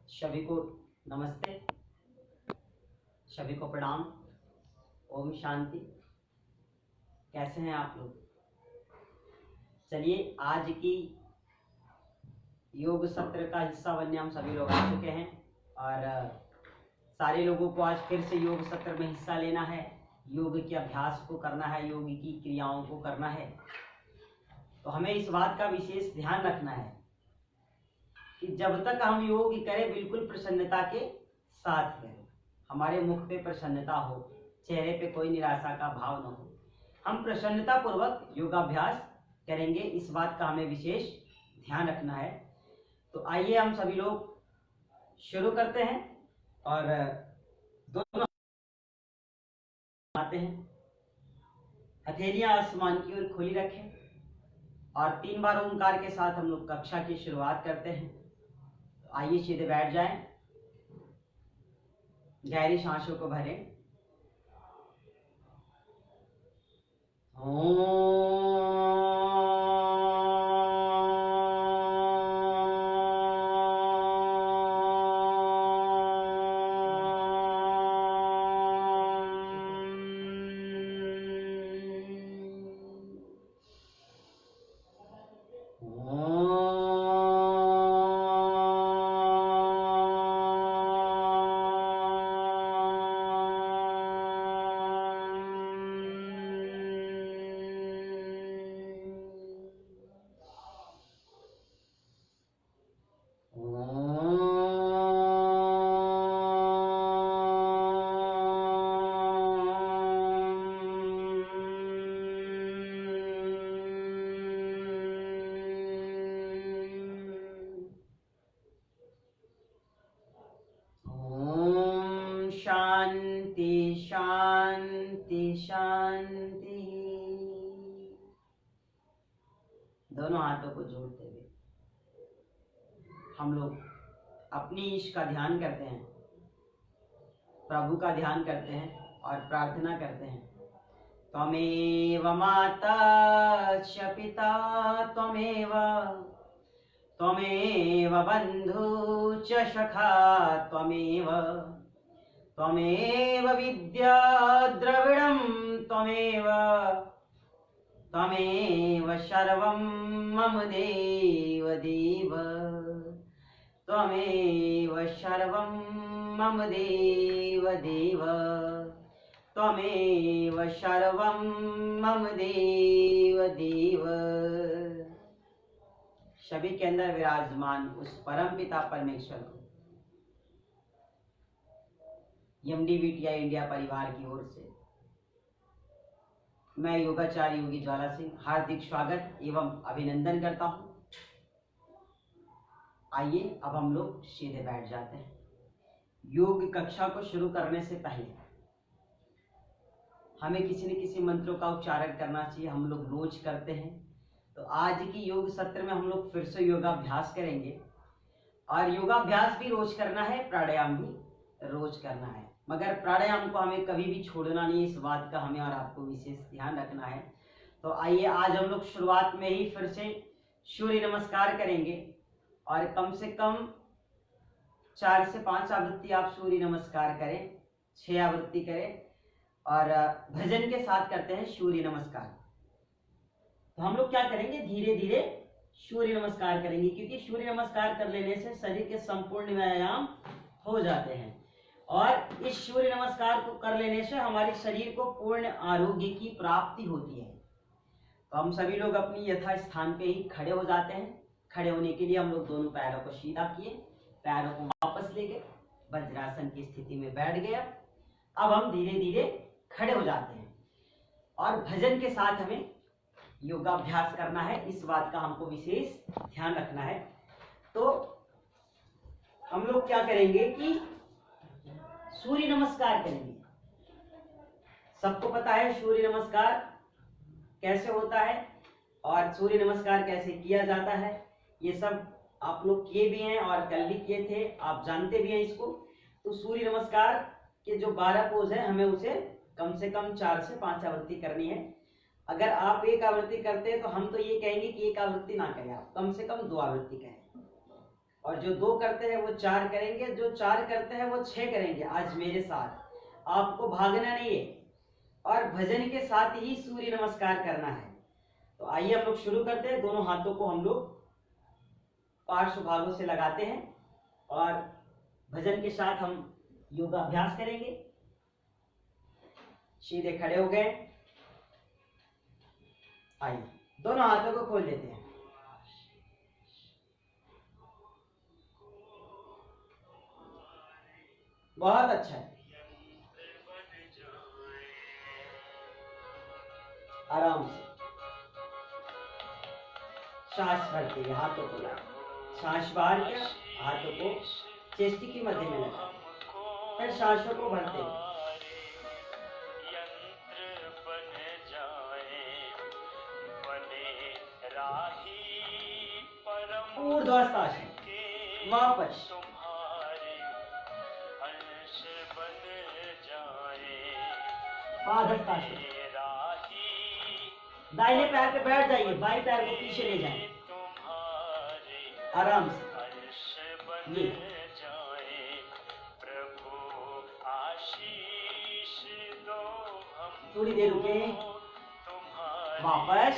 सभी को नमस्ते, सभी को प्रणाम। ओम शांति। कैसे हैं आप लोग? चलिए, आज की योग सत्र का हिस्सा बनने हम सभी लोग आ चुके हैं और सारे लोगों को आज फिर से योग सत्र में हिस्सा लेना है। योग के अभ्यास को करना है, योग की क्रियाओं को करना है। तो हमें इस बात का विशेष ध्यान रखना है कि जब तक हम योग करें बिल्कुल प्रसन्नता के साथ करें। हमारे मुख पे प्रसन्नता हो, चेहरे पे कोई निराशा का भाव न हो। हम प्रसन्नता पूर्वक योगाभ्यास करेंगे, इस बात का हमें विशेष ध्यान रखना है। तो आइए हम सभी लोग शुरू करते हैं और दोनों आते हैं। हथेलियां आसमान की ओर खुली रखें और 3 बार ओंकार के साथ हम लोग कक्षा की शुरुआत करते हैं। तो आइए सीधे बैठ जाएं, गहरी सांसों को भरें। शांति शांति शांति। दोनों हाथों को जोड़ते हुए हम लोग अपनी ईश का ध्यान करते हैं, प्रभु का ध्यान करते हैं और प्रार्थना करते हैं। त्वमेव माता च पिता त्वमेव बंधु च सखा त्वमेव विद्या द्रविणं त्वमेव सर्वं मम देव देव। त्वमेव सर्वं मम देव देव। त्वमेव सर्वं मम देव देव। सभी के अंदर विराजमान उस परम पिता परमेश्वर को एमडीवीटीआई इंडिया परिवार की ओर से मैं योगाचार्य योगी ज्वाला सिंह हार्दिक स्वागत एवं अभिनंदन करता हूं। आइए अब हम लोग सीधे बैठ जाते हैं। योग कक्षा को शुरू करने से पहले हमें किसी न किसी मंत्रों का उच्चारण करना चाहिए। हम लोग रोज करते हैं, तो आज की योग सत्र में हम लोग फिर से योगाभ्यास करेंगे और योगाभ्यास भी रोज करना है, प्राणायाम भी रोज करना है। मगर प्राणायाम को हमें कभी भी छोड़ना नहीं, इस बात का हमें और आपको विशेष ध्यान रखना है। तो आइए आज हम लोग शुरुआत में ही फिर से सूर्य नमस्कार करेंगे और कम से कम 4 से 5 आवृत्ति आप सूर्य नमस्कार करें, 6 आवृत्ति करें और भजन के साथ करते हैं सूर्य नमस्कार। तो हम लोग क्या करेंगे, धीरे धीरे सूर्य नमस्कार करेंगे, क्योंकि सूर्य नमस्कार कर लेने से शरीर के संपूर्ण व्यायाम हो जाते हैं और इस सूर्य नमस्कार को कर लेने से हमारे शरीर को पूर्ण आरोग्य की प्राप्ति होती है। तो हम सभी लोग अपनी यथा स्थान पे ही खड़े हो जाते हैं। खड़े होने के लिए हम लोग दोनों पैरों को सीधा किए, पैरों को वापस ले गए, वज्रासन की स्थिति में बैठ गए। अब हम धीरे धीरे खड़े हो जाते हैं और भजन के साथ हमें योगाभ्यास करना है, इस बात का हमको विशेष ध्यान रखना है। तो हम लोग क्या करेंगे कि सूर्य नमस्कार करेंगे। सबको पता है सूर्य नमस्कार कैसे होता है और सूर्य नमस्कार कैसे किया जाता है। ये सब आप लोग किए भी हैं और कल भी किए थे, आप जानते भी हैं इसको। तो सूर्य नमस्कार के जो 12 पोज है, हमें उसे कम से कम 4 से 5 आवृत्ति करनी है। अगर आप 1 आवृत्ति करते हैं तो हम तो ये कहेंगे कि 1 आवृत्ति ना करें, आप कम से कम 2 आवृत्ति करें। और जो 2 करते हैं वो 4 करेंगे, जो 4 करते हैं वो 6 करेंगे। आज मेरे साथ आपको भागना नहीं है और भजन के साथ ही सूर्य नमस्कार करना है। तो आइए हम लोग शुरू करते हैं। दोनों हाथों को हम लोग पार्श्व भागों से लगाते हैं और भजन के साथ हम योगाभ्यास करेंगे। सीधे खड़े हो गए। आइए दोनों हाथों को खोल लेते हैं। बहुत अच्छा है। आराम से सांस भरते हुए हाथों को लगाए, सांस बाहर किया, हाथों को चेस्ट की मध्य में लगाए, फिर सांसों को भरते हुए ऊर्ध्वाधर, वापस पादहस्तासन। दाहिने पैर पे बैठ जाइए, बाएं पैर को पीछे ले जाए आराम से। ये थोड़ी देर रुके, वापस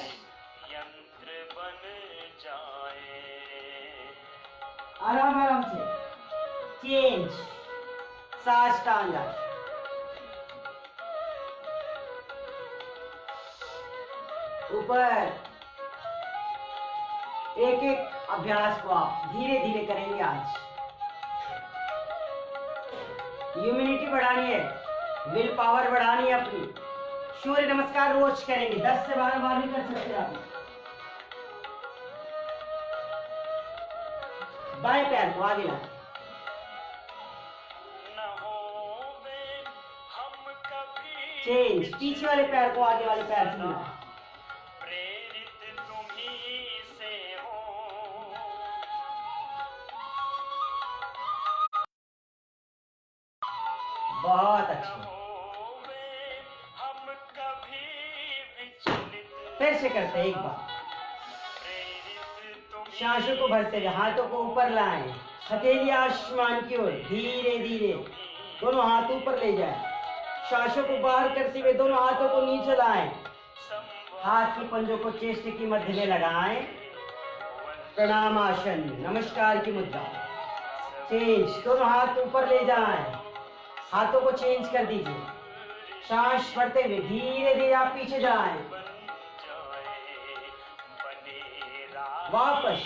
आराम आराम से चेंज। साष्टांग ऊपर। एक एक अभ्यास को आप धीरे धीरे करेंगे। आज इम्यूनिटी बढ़ानी है, विल पावर बढ़ानी है अपनी। सूर्य नमस्कार रोज करेंगे, 10 से 12 बार भी कर सकते हैं आप। बाएं पैर को आगे लाए, चेंज। पीछे वाले पैर को आगे वाले पैर से मिलाएं। बहुत अच्छा। फिर से करते हैं एक बार। सांसों को भरते हुए हाथों को ऊपर लाएं, हथेली आसमान की ओर धीरे धीरे दोनों हाथ ऊपर ले जाएं। सांसों को बाहर करते हुए दोनों हाथों को नीचे लाएं। हाथ की पंजों को चेस्ट की मध्य में लगाएं। प्रणाम आसन, नमस्कार की मुद्रा। चेंज, दोनों हाथ ऊपर ले जाएं, हाथों को चेंज कर दीजिए। सांस भरते हुए धीरे धीरे आप पीछे जाएं, वापस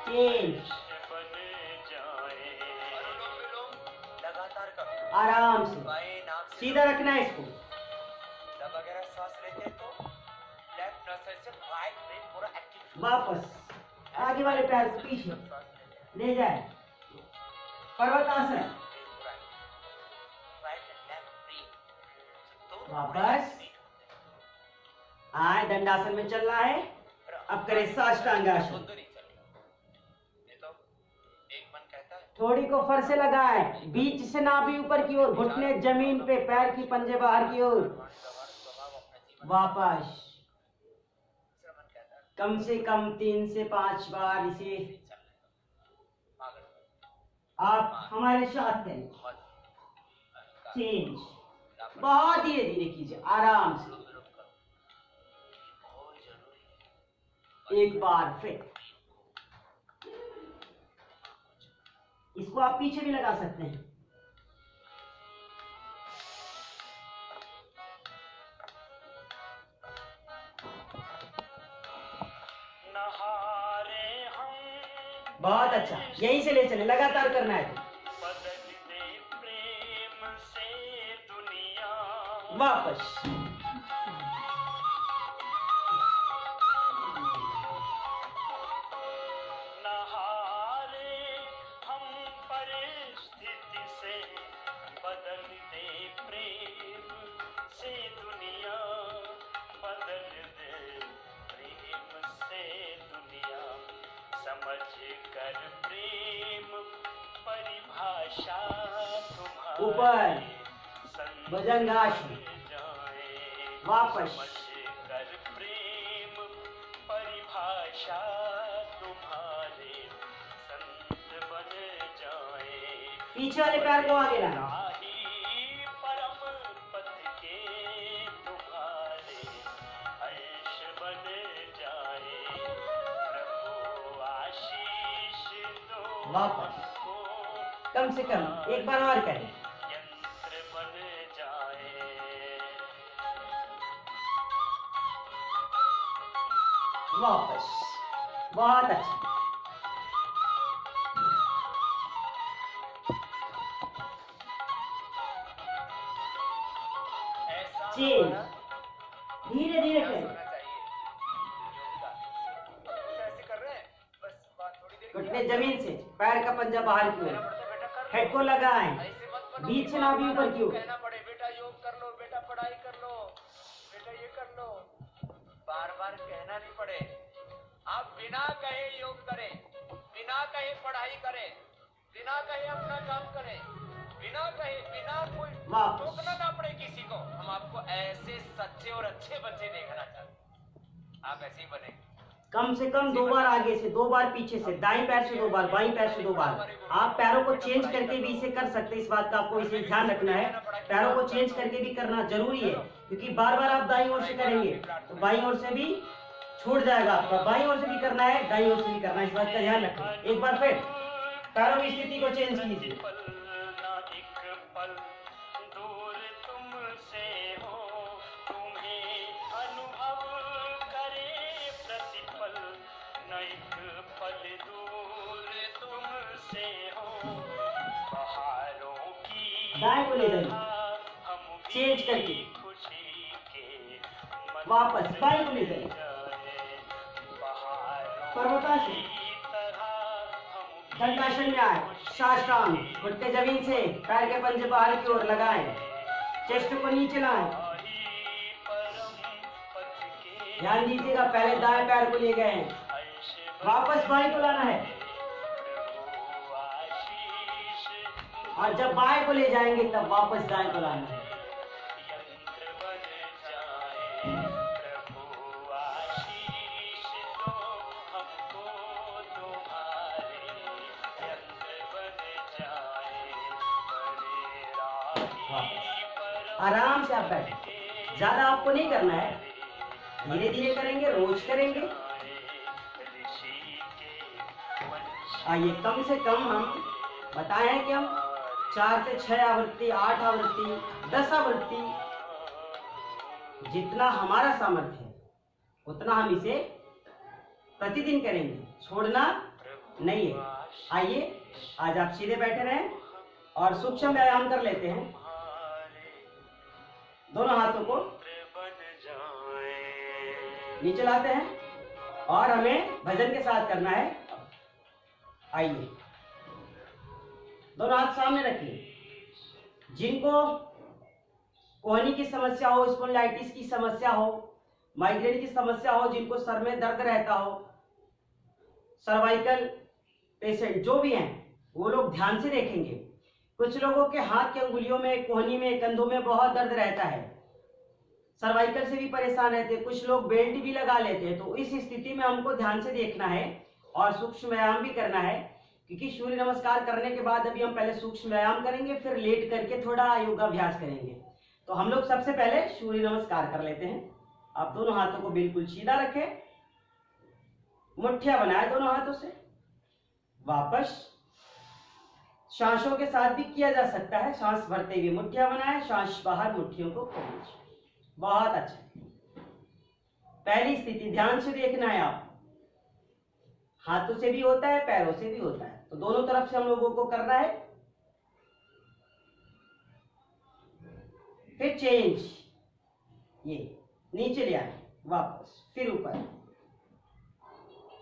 चेंज। आराम से सीधा रखना है इसको। वापस आगे वाले पैर को पीछे ले जाए, पर्वतासन। वापस आए, दंडासन में चलना है। अब करें साष्टांगासन। थोड़ी को फर से लगाए, बीच से नाभि ऊपर की ओर, घुटने जमीन पे, पैर की पंजे बाहर की ओर। वापस कम से कम 3 से 5 बार इसे आप हमारे साथ करें। चेंज, बहुत धीरे धीरे कीजिए, आराम से। एक बार फिर इसको आप पीछे भी लगा सकते हैं। बहुत अच्छा, यहीं से ले चले, लगातार करना है। वापस ऊपर भुजंगासन। वापस आशा तुम्हारे संत बन जाए, पीछे वाले पैर को आगे लाना, राही परम पथ के तुम्हारे अंश बन जाए, प्रभु आशीष दो वापस हमको, कम से कम एक बार और करें। यंत्र बन जाए। वापस, बहुत अच्छा। ऐसा चेंज, हमारा धीरे धीरे प्रयास करें। होना चाहिए। ऐसे कर रहे हैं, बस बात थोड़ी देर घुटने जमीन से, पैर का पंजा बाहर की ओर, हेड को लगाएं, ऐसे मत बनो बीच कि से नाभि बार-बार ऊपर की ओर। कहना पड़े बेटा योग कर लो, बेटा पढ़ाई कर लो, बेटा ये कर लो, बार बार कहना नहीं पड़े। आप बिना कहे योग करें, बिना कहे पढ़ाई करें, बिना कहे अपना काम करें, बिना कहे, बिना कोई वापस। टोकना ना पड़े किसी को। हम आपको ऐसे सच्चे और अच्छे बच्चे देखना चाहते हैं। आप ऐसे ही बने। कम से कम 2 बार आगे से, 2 बार पीछे से, दाएं पैर से 2 बार, बाईं पैर से 2 बार। आप पैरों को चेंज करके भी इसे कर सकते हैं, इस बात का आपको इसे ध्यान रखना है। पैरों को चेंज करके भी करना जरूरी है, क्योंकि बार बार आप दाईं ओर से करेंगे तो बाईं ओर से भी छूट जाएगा आपका। बाईं ओर से भी करना है, दाईं ओर से भी करना है, इस बात का ध्यान रखें। एक बार फिर पैरों की स्थिति को चेंज कीजिए। दूर तुमसे हो, तुम्हें अनुभव करे प्रतिपल, न एक पल दूर तुमसे हो, बहारों की दाएं को ले जाइए, हम चेंज करके खुशी के वापस बाईं को ले जाइए। पर्वतासन, दंडासन में आए, साष्टांग, घुटने जमीन से, पैर के पंजे बाहर की ओर लगाएं, चेस्ट को नीचे लाएं। ध्यान दीजिएगा, पहले दाएं पैर को ले गए हैं, वापस बाएं को लाना है, और जब बाएं को ले जाएंगे तब वापस दाएं को लाना है। आराम से आप बैठे, ज्यादा आपको नहीं करना है, धीरे धीरे करेंगे, रोज करेंगे। आइए, कम से कम हम बताए हैं कि हम 4 से 6 आवृत्ति, 8 आवृत्ति, 10 आवृत्ति, जितना हमारा सामर्थ्य है उतना हम इसे प्रतिदिन करेंगे, छोड़ना नहीं है। आइए, आज आप सीधे बैठे रहें और सूक्ष्म व्यायाम कर लेते हैं। दोनों हाथों को नीचे लाते हैं और हमें भजन के साथ करना है। आइए, दोनों हाथ सामने रखिए। जिनको कोहनी की समस्या हो, स्पॉन्डिलाइटिस की समस्या हो, माइग्रेन की समस्या हो, जिनको सर में दर्द रहता हो, सर्वाइकल पेशेंट जो भी हैं, वो लोग ध्यान से देखेंगे। कुछ लोगों के हाथ के अंगुलियों में, कोहनी में, कंधों में बहुत दर्द रहता है, सर्वाइकल से भी परेशान रहते हैं, कुछ लोग बेल्ट भी लगा लेते हैं। तो इस स्थिति में हमको ध्यान से देखना है और सूक्ष्म व्यायाम भी करना है, क्योंकि सूर्य नमस्कार करने के बाद अभी हम पहले सूक्ष्म व्यायाम करेंगे, फिर लेट करके थोड़ा योगाभ्यास करेंगे। तो हम लोग सबसे पहले सूर्य नमस्कार कर लेते हैं। आप दोनों हाथों को बिल्कुल सीधा रखें, मुट्ठियां बनाए दोनों हाथों से, वापस सांसों के साथ भी किया जा सकता है। सांस भरते हुए मुट्ठियां बनाए, सांस बाहर, मुट्ठियों को खोलिए। बहुत अच्छा। पहली स्थिति ध्यान से देखना है, आप हाथों से भी होता है, पैरों से भी होता है, तो दोनों तरफ से हम लोगों को करना है। फिर चेंज, ये नीचे ले आए, वापस, फिर ऊपर,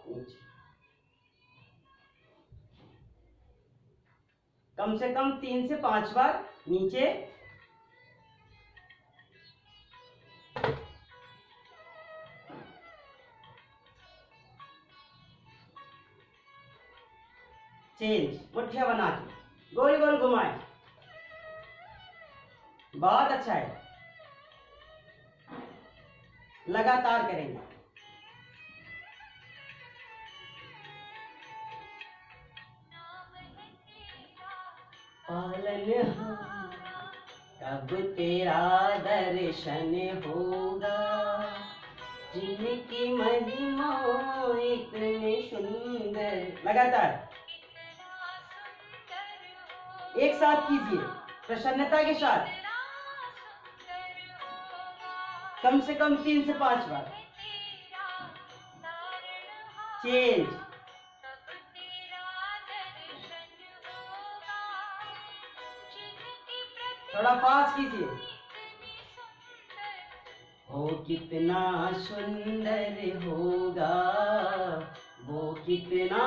नीचे, कम से कम 3 से 5 बार नीचे, चेंज, मुट्ठियां बना के गोल गोल घुमाए। बहुत अच्छा है, लगातार करेंगे। पालनहार, कब तेरा दर्शन होगा, जिनकी महिमा इतनी सुंदर। लगातार एक साथ कीजिए, प्रसन्नता के साथ, कम से कम 3 से 5 बार। चेंज, थोड़ा फास्ट कीजिए। वो कितना सुंदर होगा, वो कितना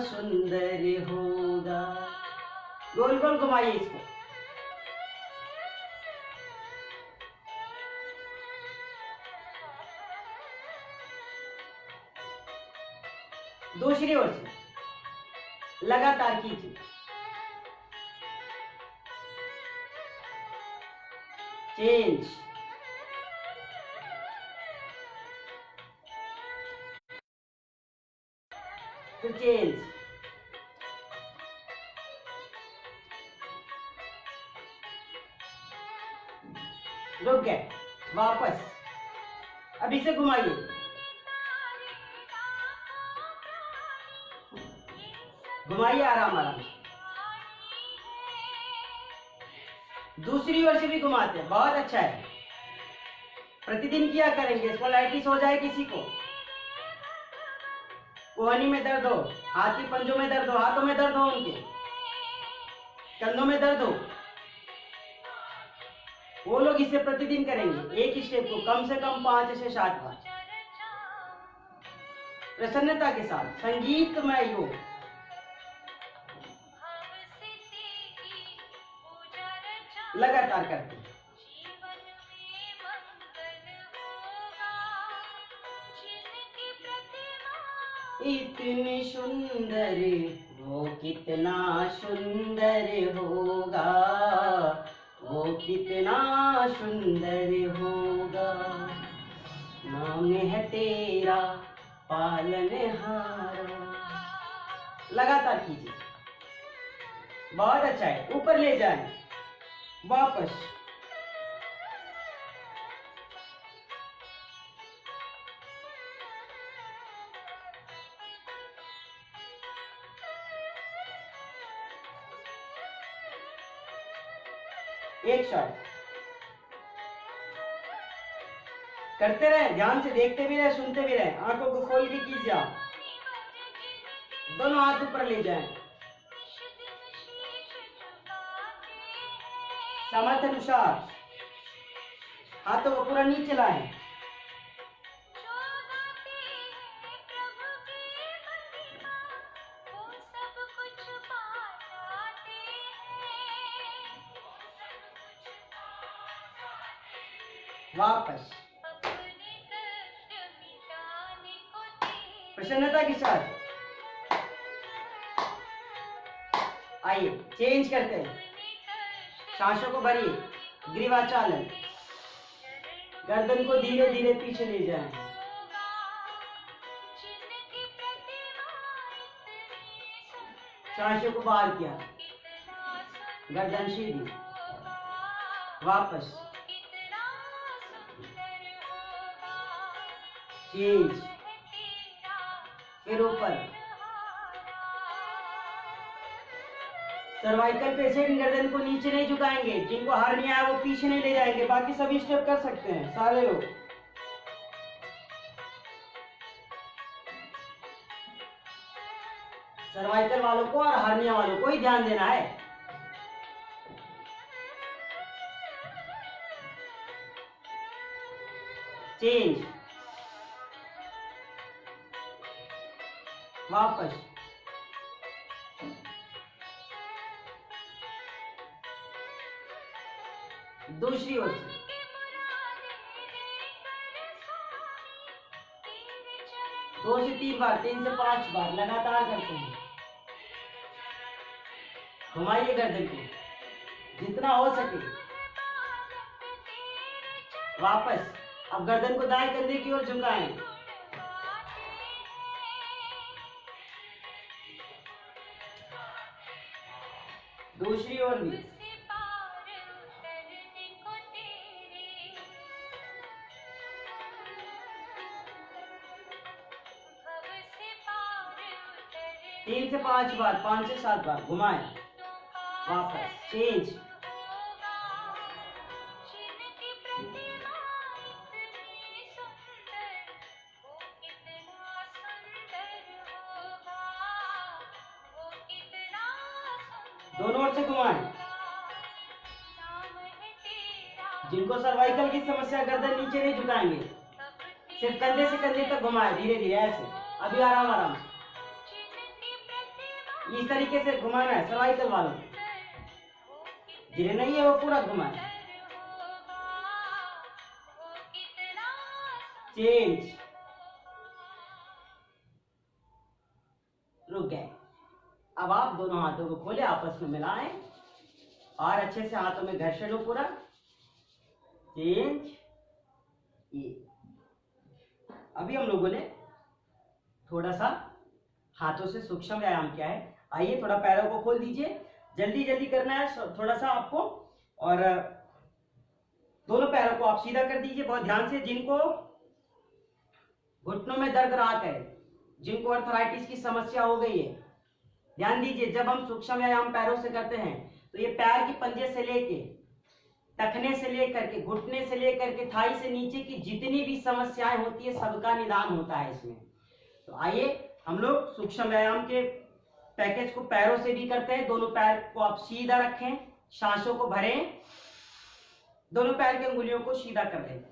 सुंदर होगा। गोल गोल घुमाइए इसको। दूसरी ओर से लगातार कीजिए। चेंज, फिर चेंज, रुक गए, वापस। अब इसे घुमाइए। घुमाइए आराम आराम। दूसरी ओर से भी घुमाते हैं, बहुत अच्छा है। प्रतिदिन किया करेंगे। स्पॉन्डिलाइटिस हो जाए किसी को, कोहनी में दर्द हो, हाथ की पंजों में दर्द हो, हाथों में दर्द हो, उनके कंधों में दर्द हो, वो लोग इसे प्रतिदिन करेंगे। एक स्टेप को कम से कम 5 से 7 बार, प्रसन्नता के साथ, संगीतमय योग। लगातार करते हैं। इतनी सुंदर, वो कितना सुंदर होगा, वो कितना सुंदर होगा। नाम है तेरा पालनहार। लगातार कीजिए, बहुत अच्छा है। ऊपर ले जाएं, वापस। एक शॉट करते रहे, ध्यान से देखते भी रहे, सुनते भी रहे। आंखों को खोल के कीजिए आप। दोनों हाथ ऊपर ले जाएं, सामर्थ्य अनुसार। हाथों को पूरा नीचे लाएं। वापस प्रसन्नता के साथ आइए। चेंज करते हैं। सांसों को भरिए, ग्रीवाचालन। गर्दन को धीरे धीरे पीछे ले जाएं। सांसों को बाहर किया, गर्दन सीधी, वापस। चेंज, फिर ऊपर। सर्वाइकल पेशेंट गर्दन को नीचे नहीं झुकाएंगे। जिनको हार्निया है वो पीछे नहीं ले जाएंगे। बाकी सभी स्टेप कर सकते हैं सारे लोग। सर्वाइकल वालों को और हार्निया वालों को ही ध्यान देना है। चेंज, वापस। दूसरी ओर से 2 से 3 बार, 3 से 5 बार लगातार करते हैं। घुमाइए गर्दन को जितना हो सके। वापस। अब गर्दन को दाएं कंधे की ओर झुकाएं। दूसरी ओर भी। तीन से 5 बार, 5 से 7 बार घुमाएं, वापस चेंज। दोनों ओर से घुमाएं। जिनको सर्वाइकल की समस्या, गर्दन नीचे नहीं झुकाएंगे, सिर्फ कंधे से कंधे तक घुमाएं, धीरे धीरे ऐसे। अभी आराम आराम इस तरीके से घुमाना है सर्वाइकल वालों को, धीरे नहीं है वो पूरा घुमाएं। चेंज, रुक गए। अब आप दोनों हाथों को खोले, आपस में मिलाएं और अच्छे से हाथों में घर्षण लो पूरा। चेंज। ये अभी हम लोगों ने थोड़ा सा हाथों से सूक्ष्म व्यायाम किया है। आइए थोड़ा पैरों को खोल दीजिए, जल्दी जल्दी करना है थोड़ा सा आपको, और दोनों पैरों को आप सीधा कर दीजिए बहुत ध्यान से। जिनको घुटनों में दर्द रहा है, जिनको अर्थराइटिस की समस्या हो गई है, ध्यान दीजिए। जब हम सूक्ष्म व्यायाम पैरों से करते हैं तो ये पैर की पंजे से लेके, टखने से लेकर के, घुटने से लेकर के, थाई से नीचे की जितनी भी समस्याएं होती है सबका निदान होता है इसमें। तो आइए हम लोग सूक्ष्म व्यायाम के पैकेज को पैरों से भी करते हैं। दोनों पैर को आप सीधा रखें, सांसों को भरें, दोनों पैर की अंगुलियों को सीधा कर लें।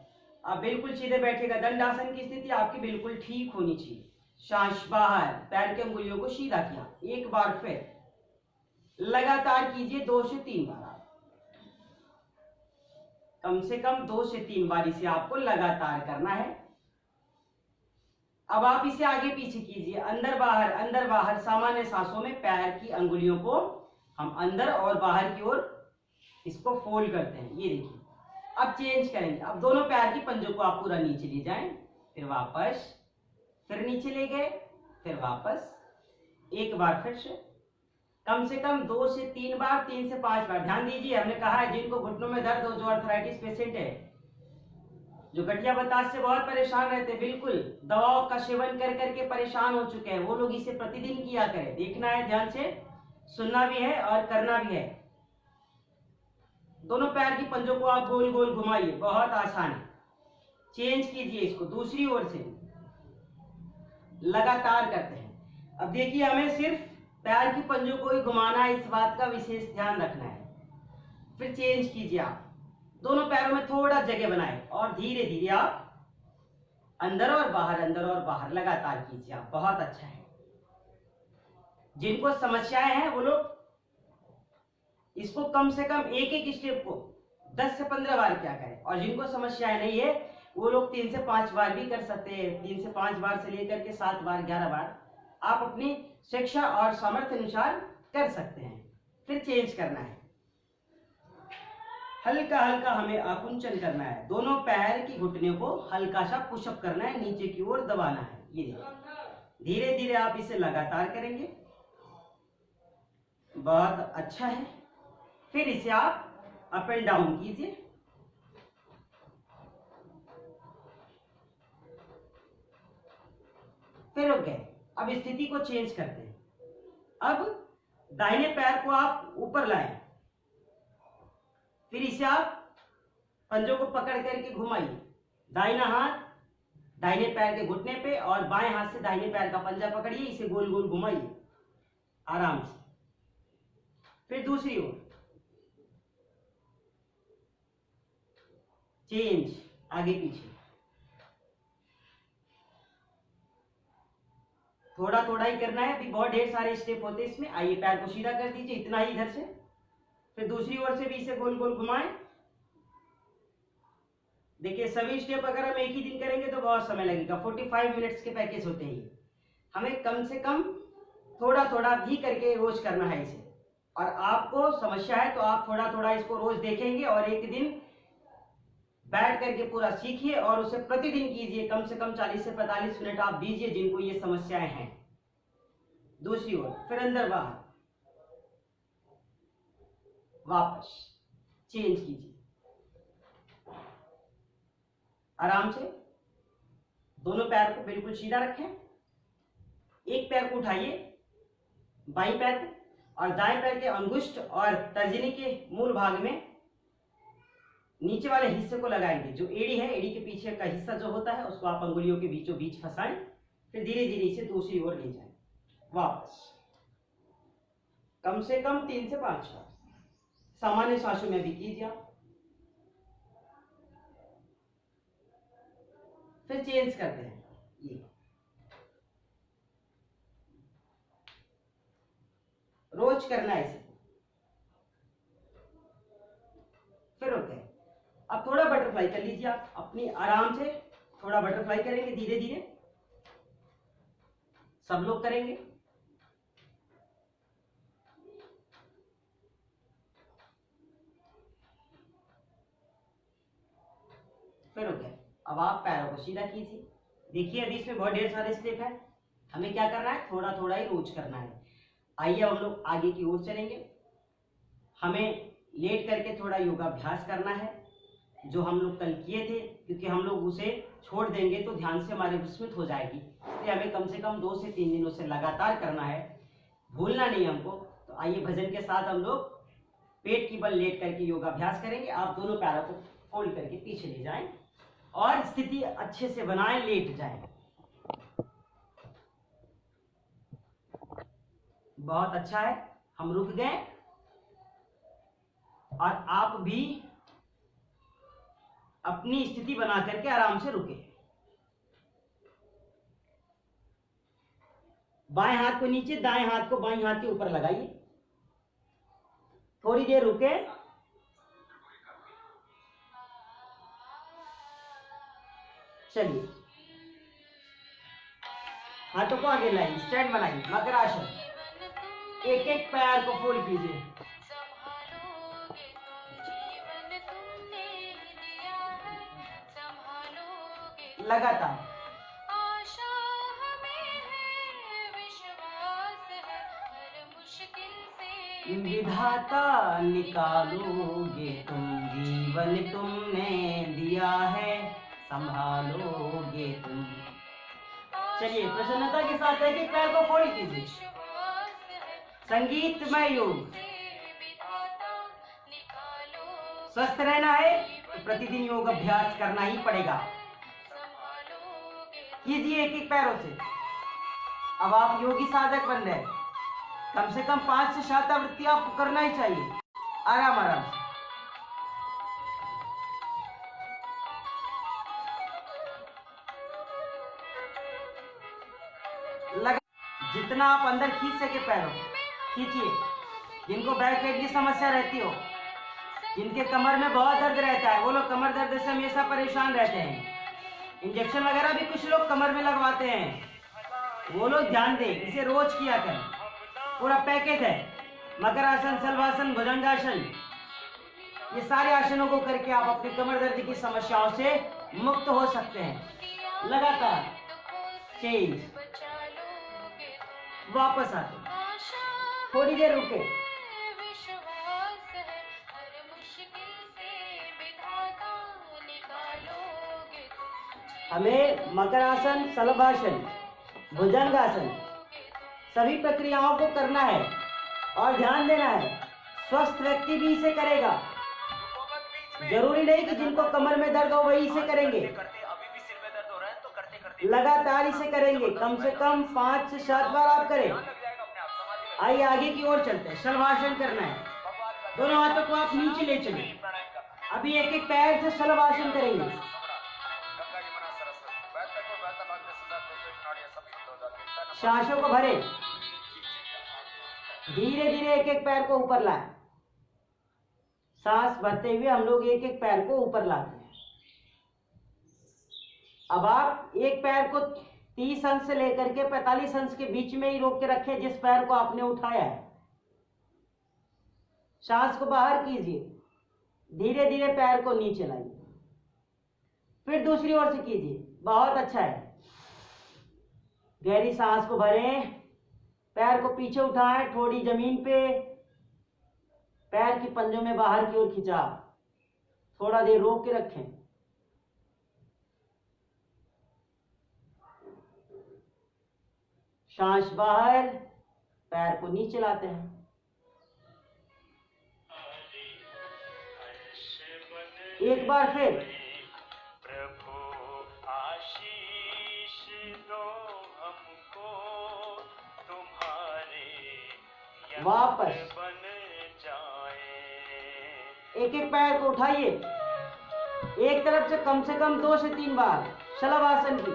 आप बिल्कुल सीधे बैठेगा, दंडासन की स्थिति आपकी बिल्कुल ठीक होनी चाहिए। सांस बाहर, पैर की अंगुलियों को सीधा किया। एक बार फिर लगातार कीजिए 2 से 3 बार। आप कम से कम 2 से 3 बार इसे आपको लगातार करना है। अब आप इसे आगे पीछे कीजिए, अंदर बाहर सामान्य सांसों में पैर की अंगुलियों को हम अंदर और बाहर की ओर इसको फोल्ड करते हैं। ये देखिए, अब चेंज करेंगे। अब दोनों पैर की पंजों को आप पूरा नीचे ले जाएं, फिर वापस, फिर नीचे ले गए, फिर वापस, एक बार फिर से, कम से कम 2 से 3 बार, 3 से 5 बार। ध्यान दीजिए, हमने कहा है जिनको घुटनों में दर्द हो, जो अर्थराइटिस पेशेंट है, जो गठिया बताश से बहुत परेशान रहते हैं, बिल्कुल दवाओं का सेवन कर करके परेशान हो चुके हैं, वो लोग इसे प्रतिदिन किया करें। देखना है ध्यान से, सुनना भी है और करना भी है। दोनों पैर की पंजों को आप गोल गोल घुमाइए, बहुत आसान है। चेंज कीजिए इसको, दूसरी ओर से लगातार करते हैं। अब देखिए, हमें सिर्फ पैर की पंजों को ही घुमाना है, इस बात का विशेष ध्यान रखना है। फिर चेंज कीजिए, आप दोनों पैरों में थोड़ा जगह बनाए और धीरे धीरे आप अंदर और बाहर लगातार कीजिए। आप बहुत अच्छा है। जिनको समस्याएं हैं वो लोग इसको कम से कम एक स्टेप को 10 से 15 बार क्या करें, और जिनको समस्याएं नहीं है वो लोग 3 से 5 बार भी कर सकते हैं। 3 से 5 बार से लेकर के 7 बार, 11 बार आप अपनी शिक्षा और सामर्थ्य अनुसार कर सकते हैं। फिर चेंज करना है, हल्का हल्का हमें आकुंचन करना है। दोनों पैर की घुटने को हल्का सा पुशअप करना है, नीचे की ओर दबाना है। ये धीरे धीरे आप इसे लगातार करेंगे, बहुत अच्छा है। फिर इसे आप अप एंड डाउन कीजिए। फिर रुक गए। अब स्थिति को चेंज करते हैं। अब दाहिने पैर को आप ऊपर लाएं, फिर इसे आप पंजों को पकड़ करके घुमाइए। दाहिना हाथ दाहिने पैर के घुटने पे और बाएं हाथ से दाहिने पैर का पंजा पकड़िए, इसे गोल गोल घुमाइए आराम से। फिर दूसरी ओर चेंज, आगे पीछे, थोड़ा थोड़ा ही करना है, अभी बहुत ढेर सारे स्टेप होते हैं इसमें। आइए पैर को सीधा कर दीजिए, इतना ही इधर से। फिर दूसरी ओर से भी इसे गोल गोल घुमाएं। देखिए, सभी स्टेप अगर हम एक ही दिन करेंगे तो बहुत समय लगेगा। 45 मिनट्स के पैकेज होते हैं। हमें कम से कम थोड़ा थोड़ा भी करके रोज करना है इसे। और आपको समस्या है तो आप थोड़ा थोड़ा इसको रोज देखेंगे और एक दिन बैठ करके पूरा सीखिए और उसे प्रतिदिन कीजिए। कम से कम 40 से 45 मिनट आप दीजिए जिनको ये समस्याएं हैं। दूसरी ओर फिर अंदर बाहर, वापस चेंज कीजिए। आराम से दोनों पैर को बिल्कुल सीधा रखें। एक पैर को उठाइए, बाईं पैर को, और दाएं पैर के अंगुष्ठ और तर्जनी के मूल भाग में नीचे वाले हिस्से को लगाएंगे। जो एड़ी है, एड़ी के पीछे का हिस्सा जो होता है उसको आप अंगुलियों के बीचों बीच फंसाएं, फिर धीरे धीरे इसे दूसरी ओर ले जाएं। वापस कम से कम 3 से 5 बार सामान्य सांसों में भी कीजिए आप। फिर चेंज करते हैं। ये रोज करना है इसे। फिर ओके, अब थोड़ा बटरफ्लाई कर लीजिए आप अपनी आराम से। थोड़ा बटरफ्लाई करेंगे धीरे धीरे, सब लोग करेंगे। फिर ओके, अब आप पैरों को सीधा कीजिए। देखिए अभी इसमें बहुत ढेर सारे स्टेप है, हमें क्या करना है, थोड़ा थोड़ा ही रोज करना है। आइए हम लोग आगे की ओर चलेंगे। हमें लेट करके थोड़ा योगाभ्यास करना है, जो हम लोग कल किए थे, क्योंकि हम लोग उसे छोड़ देंगे तो ध्यान से हमारे विस्मृत हो जाएगी। इसलिए हमें कम से कम 2 से 3 दिनों से लगातार करना है, भूलना नहीं हमको। तो आइए भजन के साथ हम लोग पेट की बल लेट करके योगाभ्यास करेंगे। आप दोनों पैरों को फोल्ड करके पीछे ले जाएं और स्थिति अच्छे से बनाएं, लेट जाएं। बहुत अच्छा है, हम रुक गए और आप भी अपनी स्थिति बना करके आराम से रुके। बाएं हाथ को नीचे, दाएं हाथ को बाएं हाथ के ऊपर लगाइए। थोड़ी देर रुके। चलिए हाथों को आगे लाइए, स्टैंड बनाइए, मकरासन। एक एक पैर को फोल्ड कीजिए। लगातार विधाता निकालोगे तुम, जीवन तुमने दिया है संभालोगे तुम। चलिए प्रसन्नता के साथ एक एक पैर को फोल्ड कीजिए। संगीतमय योग। स्वस्थ रहना है तो प्रतिदिन योग अभ्यास करना ही पड़ेगा। कीजिए एक एक पैरों से। अब आप योगी साधक बन रहे हैं। कम से कम 5 से 7 आवृत्ति आपको करना ही चाहिए, आराम आराम से। जितना आप अंदर खींच सके पैरों खींचिए। जिनको बैक पेन की समस्या रहती हो, जिनके कमर में बहुत दर्द रहता है, वो लोग कमर दर्द से हमेशा परेशान रहते हैं। इंजेक्शन वगैरह भी कुछ लोग कमर में लगवाते हैं, वो लोग ध्यान दें, इसे रोज किया करें। पूरा पैकेज है, मकरासन, शलभासन, भुजंगासन, ये सारे आसनों को करके आप अपनी कमर दर्द की समस्याओं से मुक्त हो सकते हैं। लगातार चेंज, वापस आते, थोड़ी देर रुके। हमें मकरासन, शलभासन, भुजंगासन सभी प्रक्रियाओं को करना है और ध्यान देना है, स्वस्थ व्यक्ति भी इसे करेगा। जरूरी नहीं कि जिनको कमर में दर्द हो वही इसे करेंगे, लगातार इसे करेंगे। कम से कम 5 से 7 बार आप करें। आइए आगे की ओर चलते हैं। शलभासन करना है, दोनों हाथों को आप नीचे ले चले। अभी एक एक पैर से शलभासन करेंगे। सांसों को भरे, धीरे धीरे एक एक पैर को ऊपर लाए। सांस भरते हुए हम लोग एक एक पैर को ऊपर लाते हैं। अब आप एक पैर को 30 अंश से लेकर के 45 अंश के बीच में ही रोक के रखें, जिस पैर को आपने उठाया है। सांस को बाहर कीजिए, धीरे धीरे पैर को नीचे लाइए, फिर दूसरी ओर से कीजिए। बहुत अच्छा है। गहरी सांस को भरें, पैर को पीछे उठाएं, थोड़ी जमीन पे पैर की पंजों में बाहर की ओर खिंचाव, थोड़ा देर रोक के रखें। सांस बाहर, पैर को नीचे लाते हैं। एक बार फिर। प्रभु आशीष दो हमको, तुम्हारे वापस बन जाए। एक एक पैर को उठाइए, एक तरफ से कम 2 से 3 बार शलभासन की।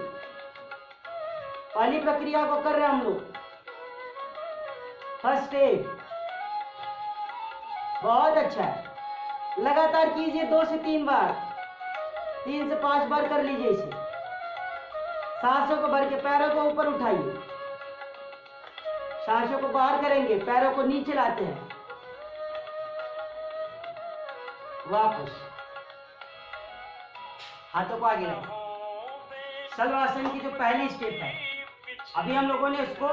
पहली प्रक्रिया को कर रहे हैं हम लोग, फर्स्ट स्टेप। बहुत अच्छा है, लगातार कीजिए 2 से 3 बार, 3 से 5 बार कर लीजिए इसे। सांसों को भर के पैरों को ऊपर उठाइए, सांसों को बाहर करेंगे, पैरों को नीचे लाते हैं, वापस हाथों को आगे लाएं। शलभासन की जो पहली स्टेप है, अभी हम लोगों ने इसको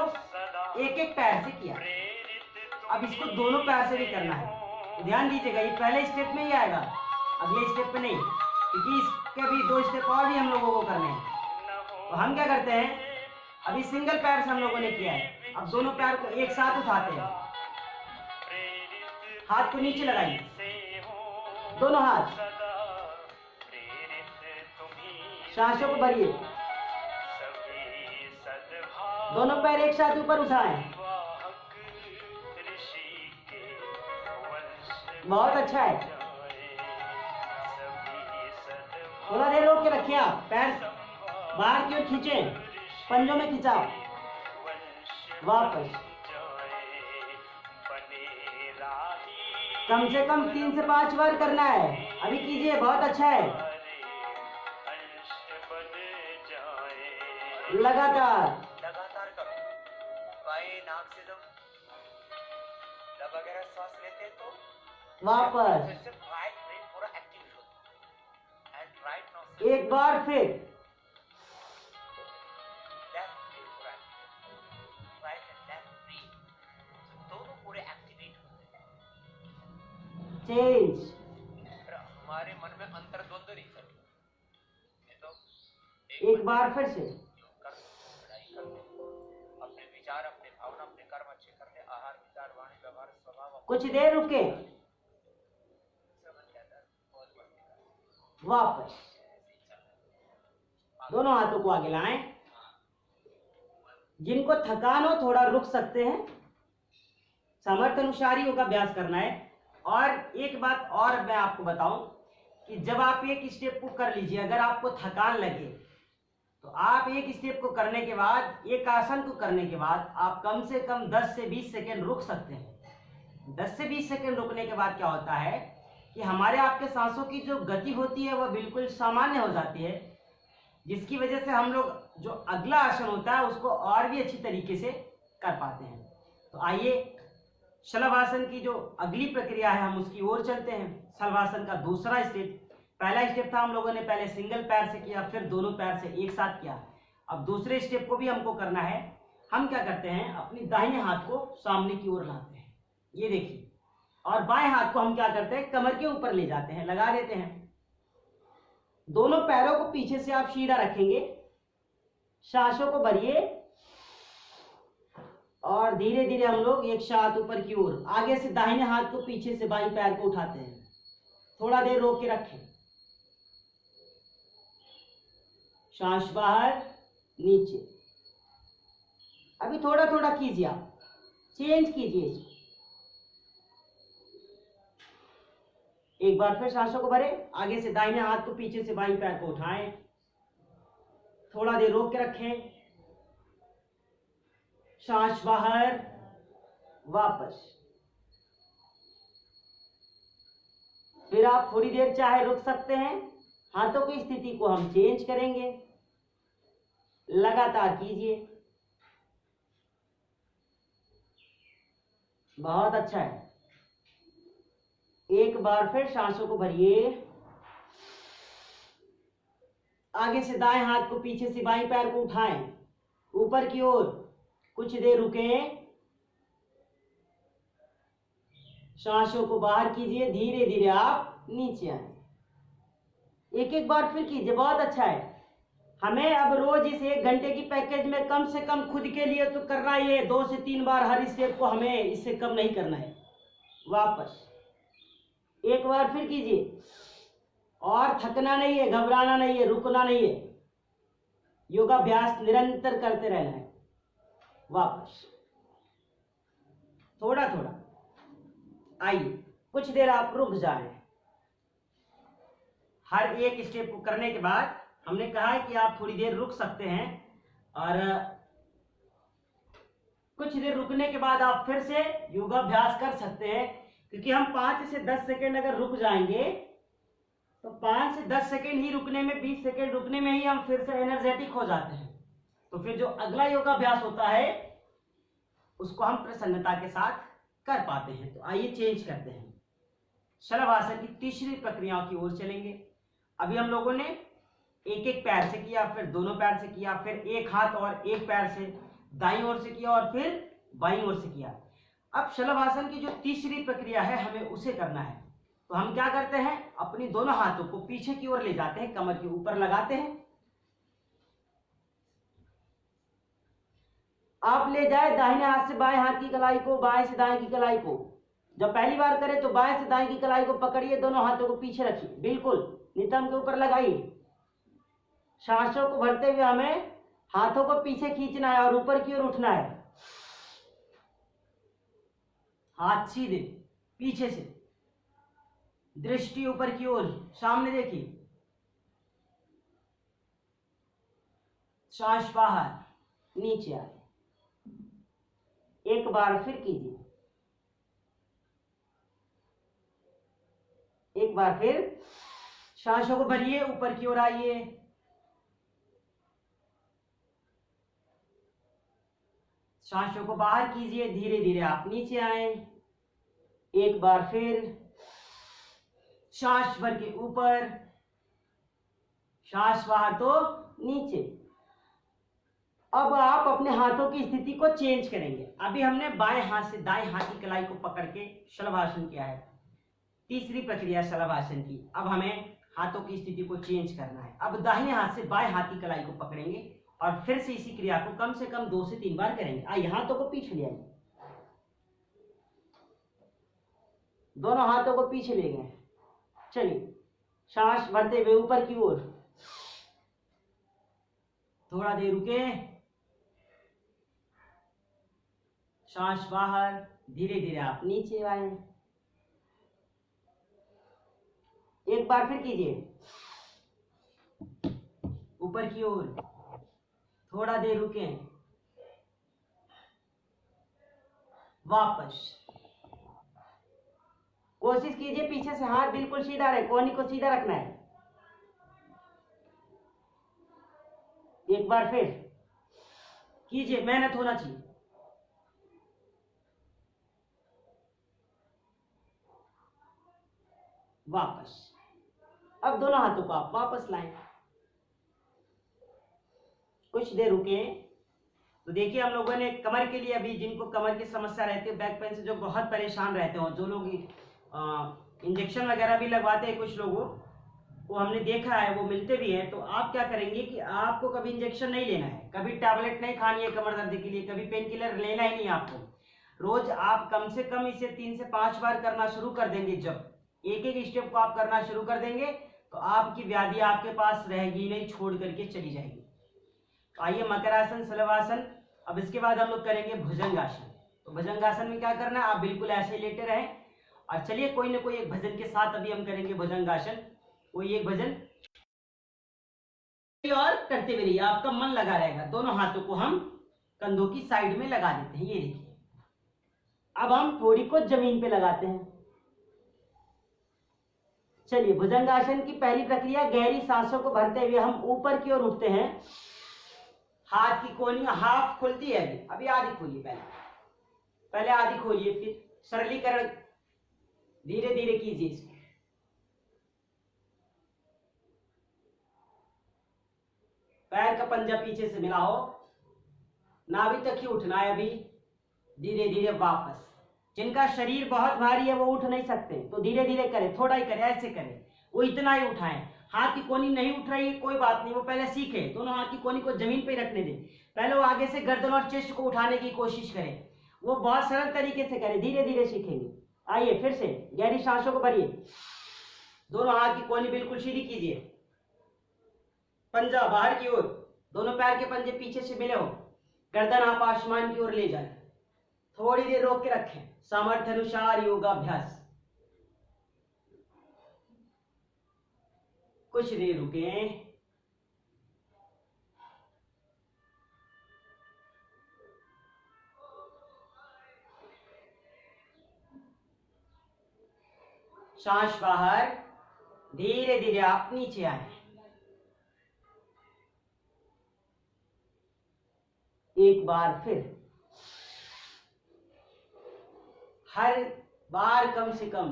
एक एक पैर से किया, अब इसको दोनों पैर से भी करना है। तो ध्यान दीजिएगा, ये पहले स्टेप में ही आएगा, अगले स्टेप में नहीं, क्योंकि इसके भी 2 स्टेप और भी हम लोगों को करने हैं। तो हम क्या करते हैं, अभी सिंगल पैर से हम लोगों ने किया है, अब दोनों पैर को एक साथ उठाते हैं, हाथ को नीचे लगाइए, दोनों हाथ, सांसों को भरिए, दोनों पैर एक साथ ऊपर उठाएं। बहुत अच्छा है, थोड़ा देर रोक के रखिए, आप पैर बाहर की ओर खींचें, पंजों में खिंचाओ, वापस कम से कम 3 से 5 बार करना है। अभी कीजिए, बहुत अच्छा है, लगातार करो। बाएं नाक से जब वगैरह सांस लेते हैं तो वापस राइट ब्रेन पूरा एक्टिव होता है, एंड राइट नोस्ट्रिल एक बार फिर, लेफ्ट ब्रेन पूरा active, right and left brain दोनों पूरे एक्टिवेट होते हैं। चेंज, हमारे मन में अंतर्द्वंद नहीं चलता, ये तो एक बार फिर से, अपने विचार, अपने भावना, अपने कर्म अच्छे करने, आहार, विचार, वाणी, व्यवहार, स्वभाव, कुछ देर रुके, वापस दोनों हाथों को आगे लाएं। जिनको थकान हो थोड़ा रुक सकते हैं, सामर्थ्य अनुसार ही योगा अभ्यास करना है। और एक बात और मैं आपको बताऊं कि जब आप एक स्टेप को कर लीजिए, अगर आपको थकान लगे तो आप एक स्टेप को करने के बाद, एक आसन को करने के बाद आप कम से कम 10 से 20 सेकेंड रुक सकते हैं। 10 से 20 सेकेंड रुकने के बाद क्या होता है कि हमारे आपके सांसों की जो गति होती है वह बिल्कुल सामान्य हो जाती है, जिसकी वजह से हम लोग जो अगला आसन होता है उसको और भी अच्छी तरीके से कर पाते हैं। तो आइए शलभासन की जो अगली प्रक्रिया है हम उसकी ओर चलते हैं। शलभासन का दूसरा स्टेप, पहला स्टेप था हम लोगों ने पहले सिंगल पैर से किया, फिर दोनों पैर से एक साथ किया। अब दूसरे स्टेप को भी हमको करना है। हम क्या करते हैं, अपनी दाहिने हाथ को सामने की ओर लाते हैं, ये देखिए, और बाएं हाथ को हम क्या करते हैं, कमर के ऊपर ले जाते हैं, लगा देते हैं। दोनों पैरों को पीछे से आप सीधा रखेंगे, सांसों को भरिए और धीरे धीरे हम लोग एक साथ ऊपर की ओर, आगे से दाहिने हाथ को पीछे से बाएं पैर को उठाते हैं। थोड़ा देर रोक के रखें, सांस बाहर नीचे। अभी थोड़ा थोड़ा कीजिए, आप चेंज कीजिए। एक बार फिर सांसों को भरे, आगे से दाहिने हाथ को पीछे से बाईं पैर को उठाएं, थोड़ा देर रोक के रखें, सांस बाहर, वापस। फिर आप थोड़ी देर चाहे रुक सकते हैं। हाथों की स्थिति को हम चेंज करेंगे, लगातार कीजिए, बहुत अच्छा है। एक बार फिर सांसों को भरिए, आगे से दाएं हाथ को पीछे से बाईं पैर को उठाएं, ऊपर की ओर, कुछ देर रुकें, सांसों को बाहर कीजिए, धीरे धीरे आप नीचे आए। एक एक बार फिर कीजिए, बहुत अच्छा है। हमें अब रोज इस 1 घंटे की पैकेज में कम से कम खुद के लिए तो करना ही है, 2 से 3 बार हर स्टेप को, हमें इससे कम नहीं करना है। वापस एक बार फिर कीजिए, और थकना नहीं है, घबराना नहीं है, रुकना नहीं है, योगाभ्यास निरंतर करते रहना है। वापस थोड़ा थोड़ा आइए, कुछ देर आप रुक जाएं। हर एक स्टेप को करने के बाद हमने कहा है कि आप थोड़ी देर रुक सकते हैं, और कुछ देर रुकने के बाद आप फिर से योगाभ्यास कर सकते हैं। क्योंकि हम 5 से 10 सेकेंड अगर रुक जाएंगे तो 5 से 10 सेकेंड ही रुकने में, 20 सेकेंड रुकने में ही हम फिर से एनर्जेटिक हो जाते हैं। तो फिर जो अगला योगाभ्यास होता है उसको हम प्रसन्नता के साथ कर पाते हैं। तो आइए चेंज करते हैं, शलभासन की तीसरी प्रक्रियाओं की ओर चलेंगे। अभी हम लोगों ने एक एक पैर से किया, फिर दोनों पैर से किया, फिर एक हाथ और एक पैर से दाईं ओर से किया, और फिर बाईं ओर से किया। अब शलभासन की जो तीसरी प्रक्रिया है हमें उसे करना है। तो हम क्या करते हैं, अपनी दोनों हाथों को पीछे की ओर ले जाते हैं, कमर के ऊपर लगाते हैं। आप ले जाए दाहिने हाथ से बाएं हाथ की कलाई को, बाएं से दाएं की कलाई को। जब पहली बार करें तो बाएं से दाएं की कलाई को पकड़िए, दोनों हाथों को पीछे रखिए, बिल्कुल नितंब के ऊपर लगाइए। सांसों को भरते हुए हमें हाथों को पीछे खींचना है और ऊपर की ओर उठना है। हाथ सीधे पीछे से, दृष्टि ऊपर की ओर, सामने देखिए। सांस बाहर, नीचे आए। एक बार फिर कीजिए, एक बार फिर सांसों को भरिए, ऊपर की ओर आइए। सांसों को बाहर कीजिए, धीरे धीरे आप नीचे आए। एक बार फिर सांस भर के ऊपर, सांस बाहर तो नीचे। अब आप अपने हाथों की स्थिति को चेंज करेंगे। अभी हमने बाएं हाथ से दाएं हाथ की कलाई को पकड़ के शलभासन किया है, तीसरी प्रक्रिया शलभासन की। अब हमें हाथों की स्थिति को चेंज करना है। अब दाहिने हाथ से बाएं हाथ की कलाई को पकड़ेंगे और फिर से इसी क्रिया को कम से कम 2 से 3 बार करेंगे। आइए, हाथों को पीछे ले आइए, दोनों हाथों को पीछे ले गए। चलिए, सांस भरते हुए ऊपर की ओर, थोड़ा देर रुके, सांस बाहर, धीरे धीरे आप नीचे आए। एक बार फिर कीजिए, ऊपर की ओर, थोड़ा देर रुके, वापस। कोशिश कीजिए पीछे से हाथ बिल्कुल सीधा रहे, कोहनी को सीधा रखना है। एक बार फिर कीजिए, मेहनत होना चाहिए। वापस। अब दोनों हाथों को आप वापस लाएं। कुछ देर रुके। तो देखिए, हम लोगों ने कमर के लिए, अभी जिनको कमर की समस्या रहती है, बैक पेन से जो बहुत परेशान रहते हो, जो लोग इंजेक्शन वगैरह भी लगवाते हैं, कुछ लोगों को हमने देखा है, वो मिलते भी हैं। तो आप क्या करेंगे कि आपको कभी इंजेक्शन नहीं लेना है, कभी टैबलेट नहीं खानी है कमर दर्द के लिए, कभी पेन किलर लेना ही नहीं आपको। रोज आप कम से कम इसे 3 से 5 बार करना शुरू कर देंगे। जब एक एक स्टेप को आप करना शुरू कर देंगे तो आपकी व्याधि आपके पास रहेगी नहीं, छोड़ करके चली जाएगी। तो आइए, मकरासन, शलभासन। अब इसके बाद हम लोग करेंगे भुजंगासन। तो भुजंगासन में क्या करना है, आप बिल्कुल ऐसे ही लेटे रहें। और चलिए, कोई ना कोई एक भजन के साथ अभी हम करेंगे भुजंगासन। कोई एक भजन और करते हुए रहिए, आपका मन लगा रहेगा। दोनों हाथों को हम कंधों की साइड में लगा देते हैं, ये देखिए। अब हम थोड़ी को जमीन पे लगाते हैं। चलिए, भुजंगासन की पहली प्रक्रिया, गहरी सांसों को भरते हुए हम ऊपर की ओर उठते हैं। हाथ की कोहनी हाफ खुलती है, अभी आधी खोलिए, पहले आधी खोलिए, फिर सरलीकरण धीरे धीरे कीजिए इसको। पैर का पंजा पीछे से मिलाओ, नाभि तक ही उठना है अभी, धीरे धीरे वापस। जिनका शरीर बहुत भारी है वो उठ नहीं सकते, तो धीरे धीरे करें, थोड़ा ही करें, ऐसे करें, वो इतना ही उठाएं। हाथ की कोनी नहीं उठ रही है, कोई बात नहीं, वो पहले सीखे, दोनों हाथ की कोनी को जमीन पे रखने दें। पहले वो आगे से गर्दन और चेस्ट को उठाने की कोशिश करें, वो बहुत सरल तरीके से करें, धीरे धीरे सीखेंगे। आइए फिर से गहरी सांसों को भरिए, दोनों हाथ की कोनी बिल्कुल सीधी कीजिए, पंजा बाहर की ओर, दोनों पैर के पंजे पीछे से मिले हो, गर्दन आप आसमान की ओर ले जाएं। थोड़ी देर रोक के रखें, सामर्थ्य अनुसार योगाभ्यास। कुछ देर रुकें। सांस बाहर, धीरे धीरे आप नीचे आए। एक बार फिर, हर बार कम से कम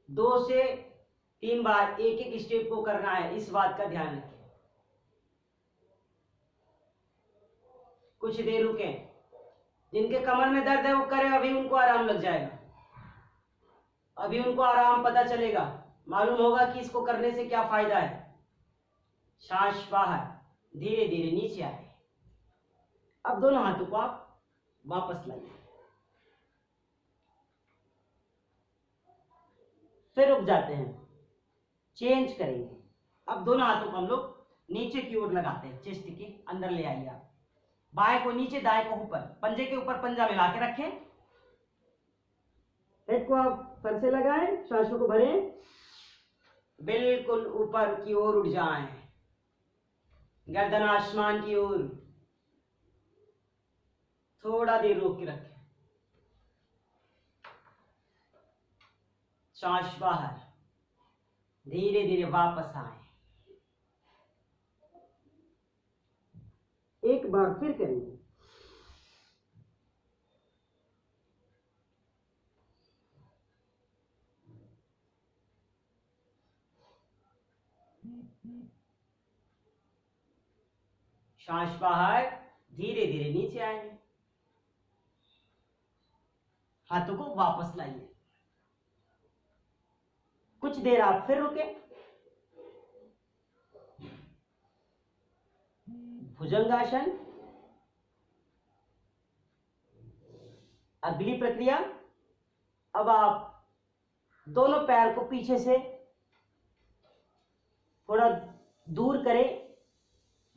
2 से 3 बार एक एक स्टेप को करना है, इस बात का ध्यान रखें। कुछ देर रुकें। जिनके कमर में दर्द है वो करें, अभी उनको आराम लग जाएगा, अभी उनको आराम पता चलेगा, मालूम होगा कि इसको करने से क्या फायदा है। सांस बाहर, धीरे धीरे नीचे आए। अब दोनों हाथों को आप वापस लाइए, फिर रुक जाते हैं, चेंज करेंगे। अब दोनों हाथों को हम लोग नीचे की ओर लगाते हैं, चेस्ट के अंदर ले आइए आप, बाएं को नीचे दाएं को ऊपर, पंजे के ऊपर पंजा मिला के रखें, हेड को आप सर से लगाएं, सांसों को भरें, बिल्कुल ऊपर की ओर उठ जाएं, गर्दन आसमान की ओर, थोड़ा देर रोक के रखें। सांस बाहर, धीरे धीरे वापस आए। एक बार फिर करेंगे। सांस बाहर, धीरे धीरे नीचे आए, हाथों को वापस लाइए। कुछ देर आप फिर रुके, भुजंगासन। अगली प्रक्रिया, अब आप दोनों पैर को पीछे से थोड़ा दूर करें,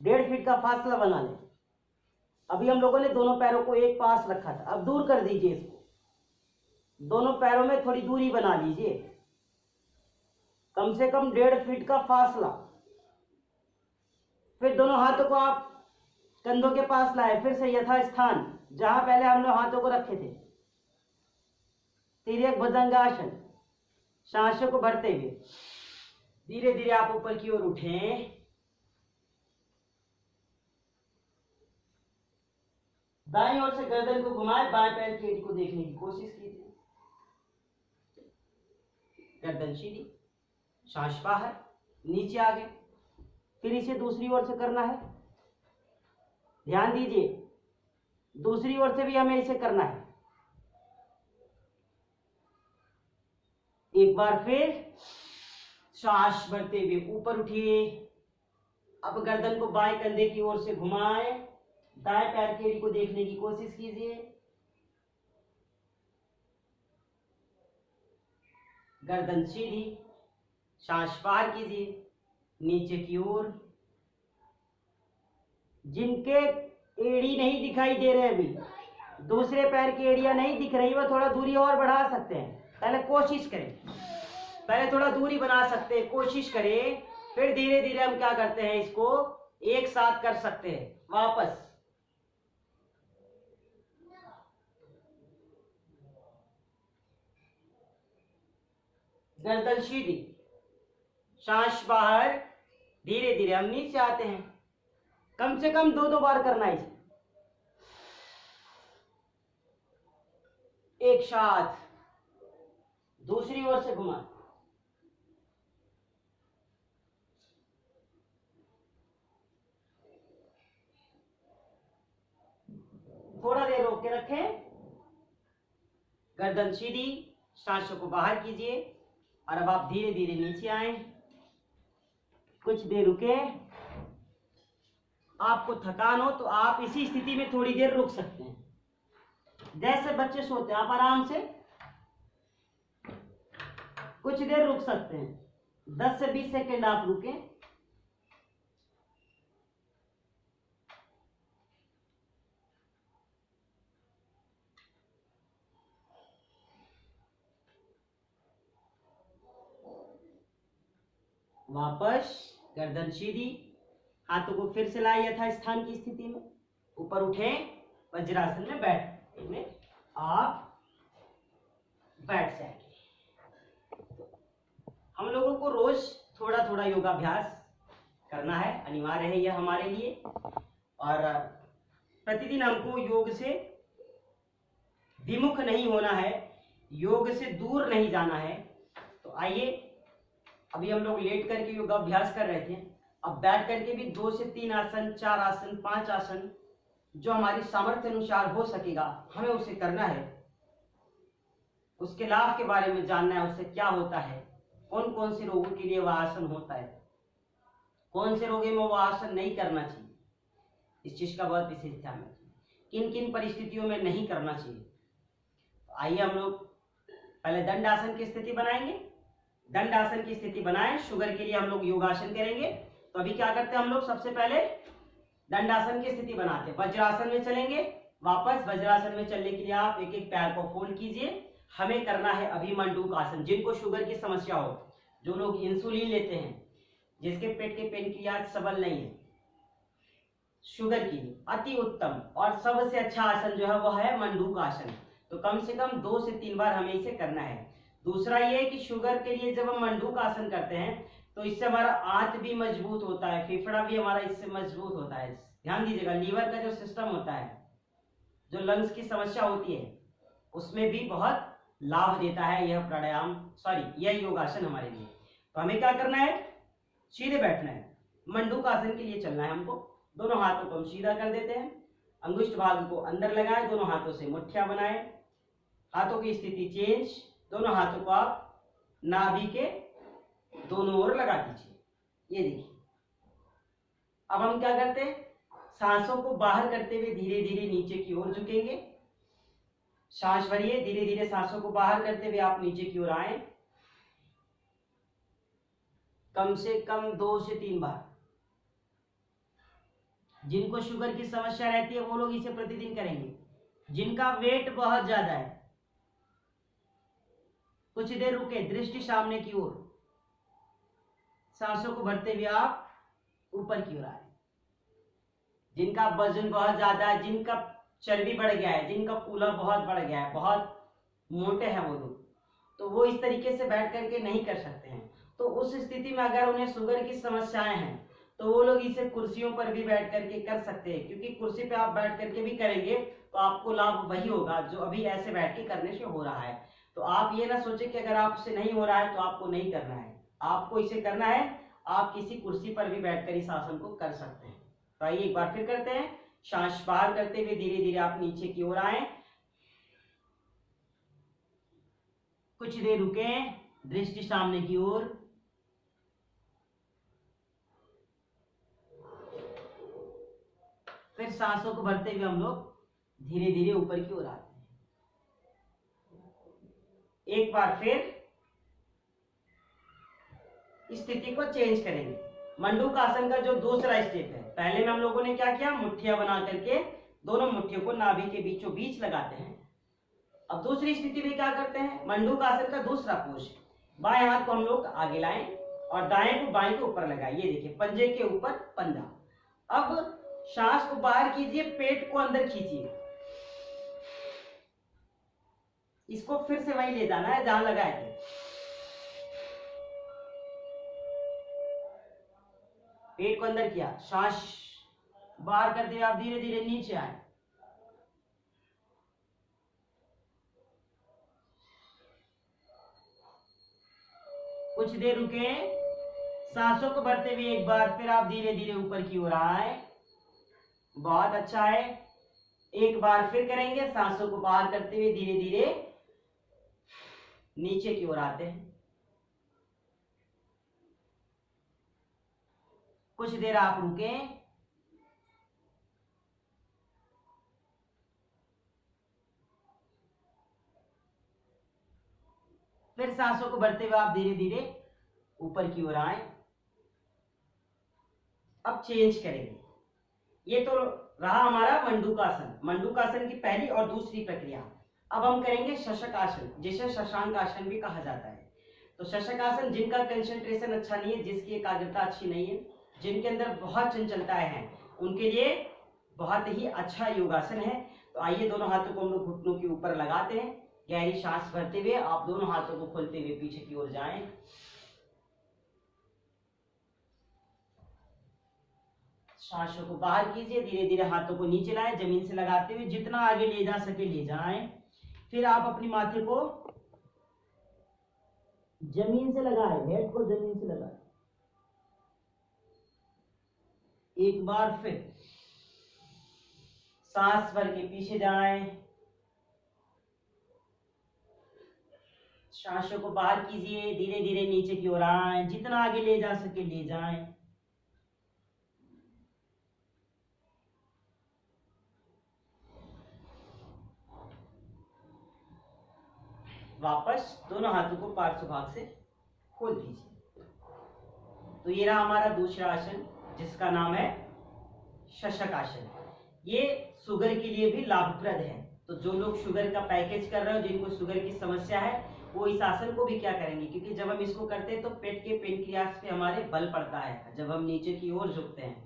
1.5 फीट का फासला बना लें। अभी हम लोगों ने दोनों पैरों को एक पास रखा था, अब दूर कर दीजिए इसको, दोनों पैरों में थोड़ी दूरी बना लीजिए, कम से कम 1.5 फीट का फासला। फिर दोनों हाथों को आप कंधों के पास लाए, फिर से यथास्थान जहां पहले हम लोग हाथों को रखे थे, तिर्यक भुजंगासन। सांसों को भरते हुए धीरे धीरे आप ऊपर की ओर उठें, दाईं ओर से गर्दन को घुमाएं, बाएं पैर की एड़ी को देखने की कोशिश कीजिए, गर्दन सीधी, सांस बाहर, नीचे आ गए। फिर इसे दूसरी ओर से करना है, ध्यान दीजिए, दूसरी ओर से भी हमें इसे करना है। एक बार फिर सांस भरते हुए ऊपर उठिए, अब गर्दन को बाएं कंधे की ओर से घुमाएं, दाएं पैर की एड़ी को देखने की कोशिश कीजिए, गर्दन सीधी, सांस बाहर कीजिए, नीचे की ओर। जिनके एड़ी नहीं दिखाई दे रहे, अभी दूसरे पैर की एड़ियां नहीं दिख रही, वह थोड़ा दूरी और बढ़ा सकते हैं, पहले कोशिश करें, पहले थोड़ा दूरी बना सकते हैं, कोशिश करें, फिर धीरे धीरे हम क्या करते हैं, इसको एक साथ कर सकते हैं। वापस, गर्दन सीधी, सांस बाहर, धीरे धीरे हम नीचे आते हैं, कम से कम 2-2 बार करना है इसे, एक साथ। दूसरी ओर से घुमा, थोड़ा देर रोक के रखें, गर्दन सीधी, सांसों को बाहर कीजिए और अब आप धीरे धीरे नीचे आए। कुछ देर रुके। आपको थकान हो तो आप इसी स्थिति में थोड़ी देर रुक सकते हैं। जैसे बच्चे सोते हैं आप आराम से कुछ देर रुक सकते हैं। 10 से 20 सेकंड आप रुके। वापस गर्दन सीधी, हाथों को फिर से लाए यथास्थान की स्थिति में। ऊपर उठे, वज्रासन में बैठने आप बैठ जाएंगे। हम लोगों को रोज थोड़ा थोड़ा योगाभ्यास करना है, अनिवार्य है यह हमारे लिए। और प्रतिदिन हमको योग से विमुख नहीं होना है, योग से दूर नहीं जाना है। तो आइए, अभी हम लोग लेट करके योगाभ्यास कर रहे थे, अब बैठ करके भी 2 से 3 आसन, 4 आसन, 5 आसन जो हमारी सामर्थ्य अनुसार हो सकेगा हमें उसे करना है। उसके लाभ के बारे में जानना है, उससे क्या होता है, कौन कौन से रोगों के लिए वह आसन होता है, कौन से रोगों में वह आसन नहीं करना चाहिए, इस चीज का बहुत विशेष ध्यान रखिए। किन किन परिस्थितियों में नहीं करना चाहिए। तो आइए हम लोग पहले दंड आसन की स्थिति बनाएंगे। दंड आसन की स्थिति बनाएं। शुगर के लिए हम लोग योगासन करेंगे। तो अभी क्या करते हैं हम लोग, सबसे पहले दंडासन की स्थिति बनाते हैं। वज्रासन में चलेंगे। वापस वज्रासन में चलने के लिए आप एक एक पैर को फोल्ड कीजिए। हमें करना है अभी मंडूक आसन। जिनको शुगर की समस्या हो, जो लोग इंसुलिन लेते हैं, जिसके पेट के पेनक्रियाज सबल नहीं है, शुगर के लिए अति उत्तम और सबसे अच्छा आसन जो है वह है मंडूक आसन। तो कम से कम 2 से 3 बार हमें इसे करना है। दूसरा ये कि शुगर के लिए जब हम मंडूक आसन करते हैं तो इससे हमारा आंत भी मजबूत होता है, फेफड़ा भी हमारा इससे मजबूत होता है। ध्यान दीजिएगा, लीवर का जो सिस्टम होता है, जो लंग्स की समस्या होती है, उसमें भी बहुत लाभ देता है यह प्राणायाम, यह योगासन हमारे लिए। तो हमें क्या करना है, सीधे बैठना है। मंडूक आसन के लिए चलना है हमको। दोनों हाथों को हम सीधा कर देते हैं। अंगुष्ठ भाग को अंदर लगाएं, दोनों हाथों से मुठ्ठियां बनाएं। हाथों की स्थिति चेंज। दोनों हाथों को आप नाभि के दोनों ओर लगा दीजिए। ये देखिए। अब हम क्या करते हैं, सांसों को बाहर करते हुए धीरे धीरे नीचे की ओर झुकेंगे। सांस भरिए, धीरे धीरे सांसों को बाहर करते हुए आप नीचे की ओर आए। कम से कम 2 से 3 बार। जिनको शुगर की समस्या रहती है वो लोग इसे प्रतिदिन करेंगे। जिनका वेट बहुत ज्यादा है, कुछ देर रुके, दृष्टि सामने की ओर, सांसों को भरते हुए आप ऊपर की ओर आए। जिनका वजन बहुत ज्यादा है, जिनका चर्बी बढ़ गया है, जिनका कूला बहुत बढ़ गया है, बहुत मोटे हैं वो लोग, तो वो इस तरीके से बैठ करके नहीं कर सकते हैं। तो उस स्थिति में अगर उन्हें शुगर की समस्याएं हैं तो वो लोग इसे कुर्सियों पर भी बैठ करके कर सकते हैं, क्योंकि कुर्सी पे आप बैठ करके भी करेंगे तो आपको लाभ वही होगा जो अभी ऐसे बैठ के करने से हो रहा है। तो आप ये ना सोचे कि अगर आपसे नहीं हो रहा है तो आपको नहीं करना है, आपको इसे करना है। आप किसी कुर्सी पर भी बैठकर इस आसन को कर सकते हैं। तो आइए एक बार फिर करते हैं। सांस बाहर करते हुए धीरे धीरे आप नीचे की ओर आए। कुछ देर रुके, दृष्टि सामने की ओर। फिर सांसों को भरते हुए हम लोग धीरे धीरे ऊपर की ओर आते हैं। एक बार फिर स्थिति को चेंज करेंगे। मंडूक आसन का जो दूसरा स्टेप है, पहले में हम लोगों ने क्या किया, मुट्ठियां बना करके दोनों मुट्ठियों को नाभि के बीचों बीच लगाते हैं। अब दूसरी स्थिति में क्या करते हैं, मंडूक आसन का दूसरा पोज, बाएं हाथ को हम लोग आगे लाएं और दाएं को बाएं के ऊपर लगाएं। ये देखिए, पंजे के ऊपर पंजा। अब सांस को बाहर कीजिए, पेट को अंदर खींचिए। इसको फिर से वहीं ले जाना है जहां लगाए थे। पेट को अंदर किया, सांस बाहर करते हुए आप धीरे धीरे नीचे आए। कुछ देर रुके, सांसों को भरते हुए एक बार फिर आप धीरे धीरे ऊपर की ओर आए। बहुत अच्छा है। एक बार फिर करेंगे, सांसों को बाहर करते हुए धीरे धीरे नीचे की ओर आते हैं। कुछ देर आप रुकें। फिर सांसों को भरते हुए आप धीरे धीरे ऊपर की ओर आए। अब चेंज करेंगे। ये तो रहा हमारा मंडूकासन, मंडूकासन की पहली और दूसरी प्रक्रिया। अब हम करेंगे शशकासन, जिसे शशांक आसन भी कहा जाता है। तो शशकासन, जिनका कंसंट्रेशन अच्छा नहीं है, जिसकी एकाग्रता अच्छी नहीं है, जिनके अंदर बहुत चंचलताएं हैं, उनके लिए बहुत ही अच्छा योगासन है। तो आइए दोनों हाथों को हम लोग घुटनों के ऊपर लगाते हैं। गहरी सांस भरते हुए आप दोनों हाथों को खोलते हुए पीछे की ओर जाएं। सांसों को बाहर कीजिए, धीरे धीरे हाथों को नीचे लाएं, जमीन से लगाते हुए जितना आगे ले जा सके ले जाएं। फिर आप अपनी माथे को जमीन से लगाएं, हेड को जमीन से लगाएं। एक बार फिर सांस भर के पीछे जाएं, सांसों को बाहर कीजिए, धीरे धीरे नीचे की ओर आएं, जितना आगे ले जा सके ले जाएं। वापस दोनों हाथों को पार्श्व भाग से खोल दीजिए। तो ये रहा हमारा दूसरा आसन, जिसका नाम है शशक आसन। ये शुगर के लिए भी लाभप्रद है। तो जो लोग शुगर का पैकेज कर रहे हो, जिनको शुगर की समस्या है, वो इस आसन को भी क्या करेंगे, क्योंकि जब हम इसको करते हैं तो पेट के पेनक्रियास पे हमारे बल पड़ता है जब हम नीचे की ओर झुकते हैं।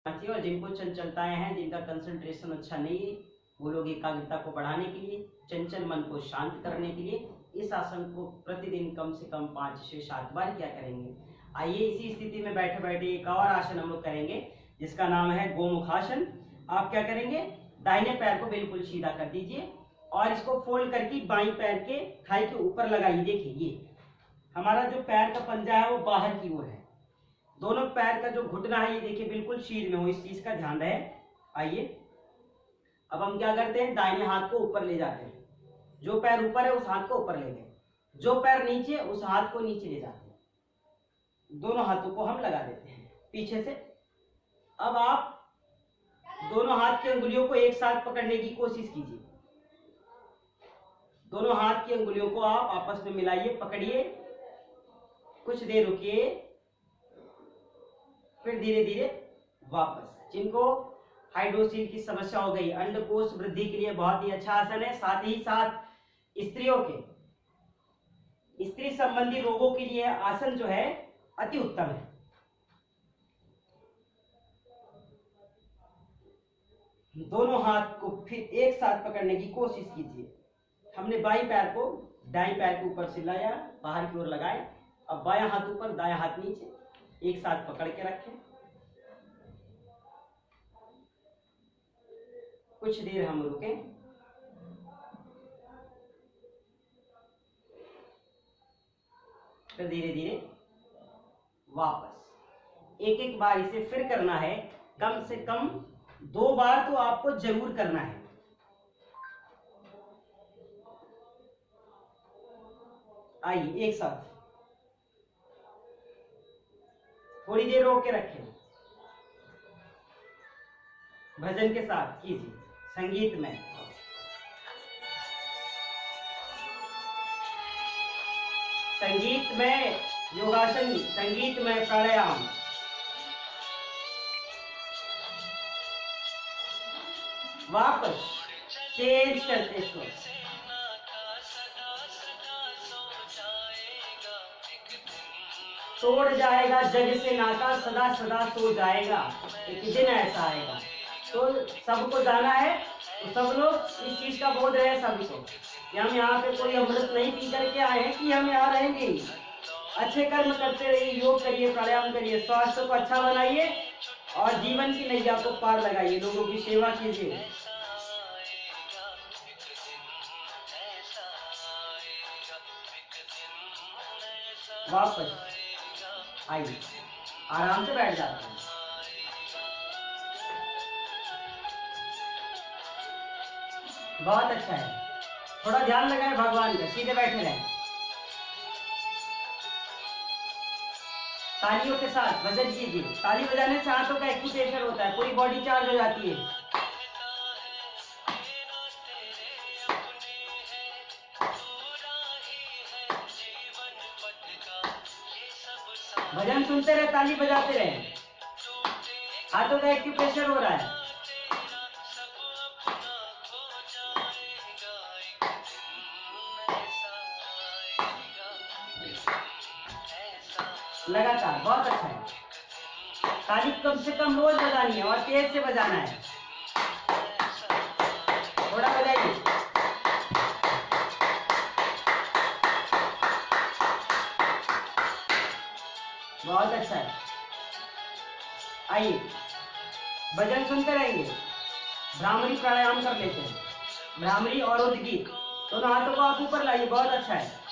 और जिनको चंचलताएं हैं, जिनका कंसंट्रेशन अच्छा नहीं है, वो लोग एकाग्रता को बढ़ाने के लिए, चंचल मन को शांत करने के लिए इस आसन को प्रतिदिन कम से कम 5 से 7 बार क्या करेंगे। आइए इसी स्थिति में बैठे बैठे एक और आसन हम लोग करेंगे, जिसका नाम है गोमुखासन। आप क्या करेंगे, दाहिने पैर को बिल्कुल सीधा कर दीजिए और इसको फोल्ड करके बाईं पैर के थाई के ऊपर लगाइए। देखिए ये हमारा जो पैर का पंजा है वो बाहर की ओर है। दोनों पैर का जो घुटना है ये देखिए बिल्कुल शीर में हो, इस चीज का ध्यान रहे। आइए अब हम क्या करते हैं, दाहिने हाथ को ऊपर ले जाते हैं। जो पैर ऊपर है उस हाथ को ऊपर ले गए, जो पैर नीचे उस हाथ को नीचे ले जाते हैं। दोनों हाथों को हम लगा देते हैं पीछे से। अब आप दोनों हाथ की अंगुलियों को एक साथ पकड़ने की कोशिश कीजिए। दोनों हाथ की अंगुलियों को आप आपस में मिलाइए, पकड़िए, कुछ देर रुकिए, फिर धीरे धीरे वापस। जिनको हाइड्रोसील की समस्या हो गई, अंडकोश वृद्धि के लिए बहुत ही अच्छा आसन है। साथ ही साथ स्त्रियों के स्त्री संबंधी रोगों के लिए आसन जो है अति उत्तम है। दोनों हाथ को फिर एक साथ पकड़ने की कोशिश कीजिए। हमने बाईं पैर को दाईं पैर के ऊपर से लाया, बाहर की ओर लगाए। अब बायां हाथ ऊपर, दायां हाथ नीचे, एक साथ पकड़ के रखें। कुछ देर हम रुकें। फिर धीरे धीरे वापस। एक एक बार इसे फिर करना है, कम से कम 2 बार तो आपको जरूर करना है। आइए एक साथ थोड़ी देर रोक के रखें, भजन के साथ कीजिए, संगीत में। संगीत में योगासन, संगीत में प्राणायाम। वापस चेंज करते इसको। तोड़ जाएगा जग से नाता, सदा सदा सो जाएगा, एक दिन ऐसा आएगा। तो सबको जाना है, तो सब लोग इस चीज का बोध रहे सबको कि हम यहाँ पे कोई अमृत नहीं पी करके आए हैं कि हम यहाँ रहेंगे। अच्छे कर्म करते रहिए, योग करिए, प्राणायाम करिए, स्वास्थ्य को अच्छा बनाइए और जीवन की नैया को पार लगाइए, लोगों की सेवा कीजिए। वापस आइए, आराम से बैठ जाते हैं। बहुत अच्छा है। थोड़ा ध्यान लगाए भगवान का, सीधे बैठे रहें। तालियों के साथ भजन कीजिए। ताली बजाने से हाथों का एक्यूप्रेशर होता है, पूरी बॉडी चार्ज हो जाती है। भजन सुनते रहे, ताली बजाते रहे, हाथों का एक्यूप्रेशर हो रहा है। लगातार, बहुत अच्छा है। ताली कम से कम रोज बजानी है और तेज से बजाना है। थोड़ा बजाइए। बहुत अच्छा है। आइए भजन सुनते रहेंगे, भ्रामरी प्राणायाम कर लेते हैं। भ्रामरी और उद्गीत दोनों हाथों को आप ऊपर लाइए, बहुत अच्छा है।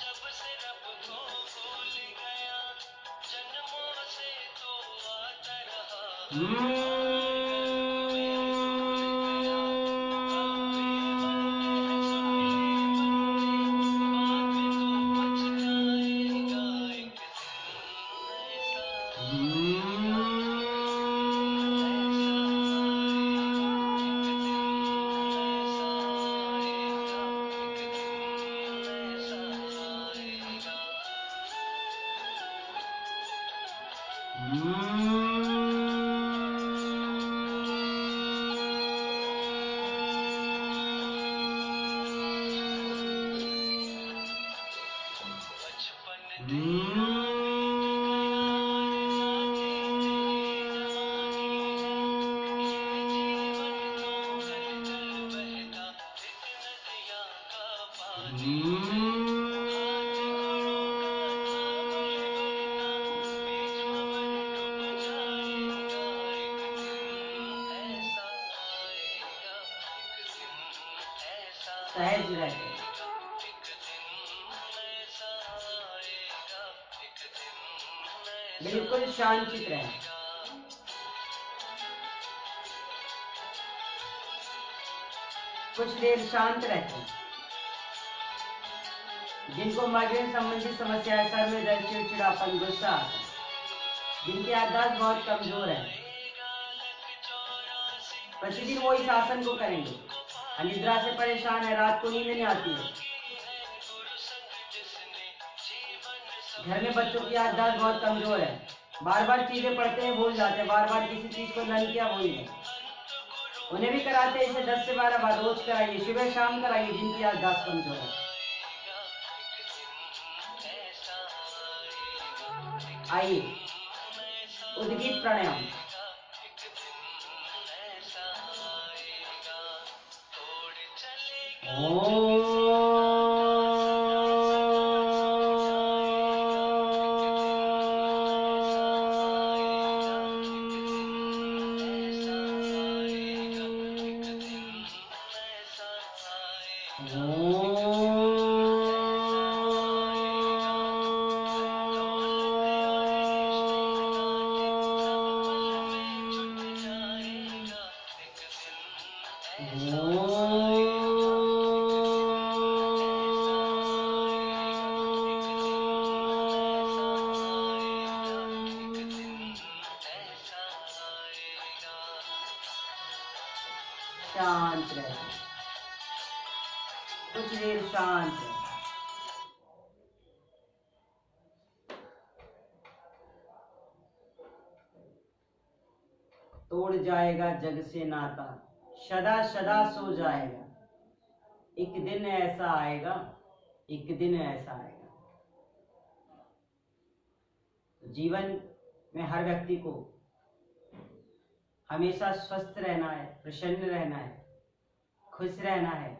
सहज रहते, बिल्कुल शांतचित्त रहें। कुछ देर शांत रहते हैं। जिनको माइग्रेन संबंधी समस्या है, सर में दर्द, चिड़चिड़ापन, गुस्सा आता है, जिनकी याददाश्त बहुत कमजोर है, प्रतिदिन वो इस आसन को करेंगे। अनिद्रा से परेशान है, रात को नींद नहीं आती है, घर में बच्चों की याददाश्त बहुत कमजोर है, बार बार चीजें पढ़ते हैं भूल जाते हैं, बार बार किसी चीज को लर्न किया भूल गए, उन्हें भी कराते हैं। इसे 10 से 12 बार रोज कराइए, सुबह शाम कराइए, जिनकी याददाश्त कमजोर है। आइए उद्गीत प्राणायाम। शांत रहे, कुछ देर शांत रहे। तोड़ जाएगा जग से नाता, सदा सदा सो जाएगा, एक दिन ऐसा आएगा, एक दिन ऐसा आएगा। तो जीवन में हर व्यक्ति को हमेशा स्वस्थ रहना है, प्रसन्न रहना है, खुश रहना है,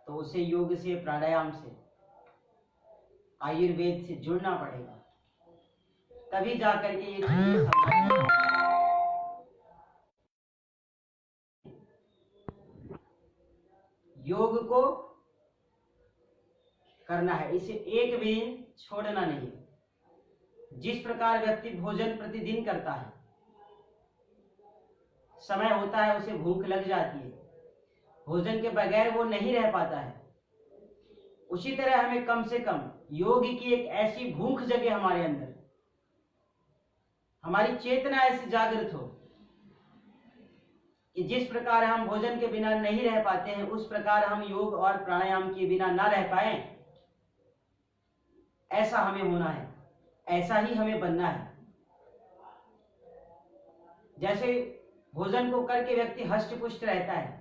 तो उसे योग से, प्राणायाम से, आयुर्वेद से जुड़ना पड़ेगा, तभी जाकर के ये चीजें संभव है। योग को करना है, इसे एक भी छोड़ना नहीं है। जिस प्रकार व्यक्ति भोजन प्रतिदिन करता है, समय होता है उसे भूख लग जाती है, भोजन के बगैर वो नहीं रह पाता है, उसी तरह हमें कम से कम योग की एक ऐसी भूख जगे हमारे अंदर, हमारी चेतना ऐसी जागृत हो कि जिस प्रकार हम भोजन के बिना नहीं रह पाते हैं, उस प्रकार हम योग और प्राणायाम के बिना ना रह पाए। ऐसा हमें होना है, ऐसा ही हमें बनना है। जैसे भोजन को करके व्यक्ति हष्ट पुष्ट रहता है,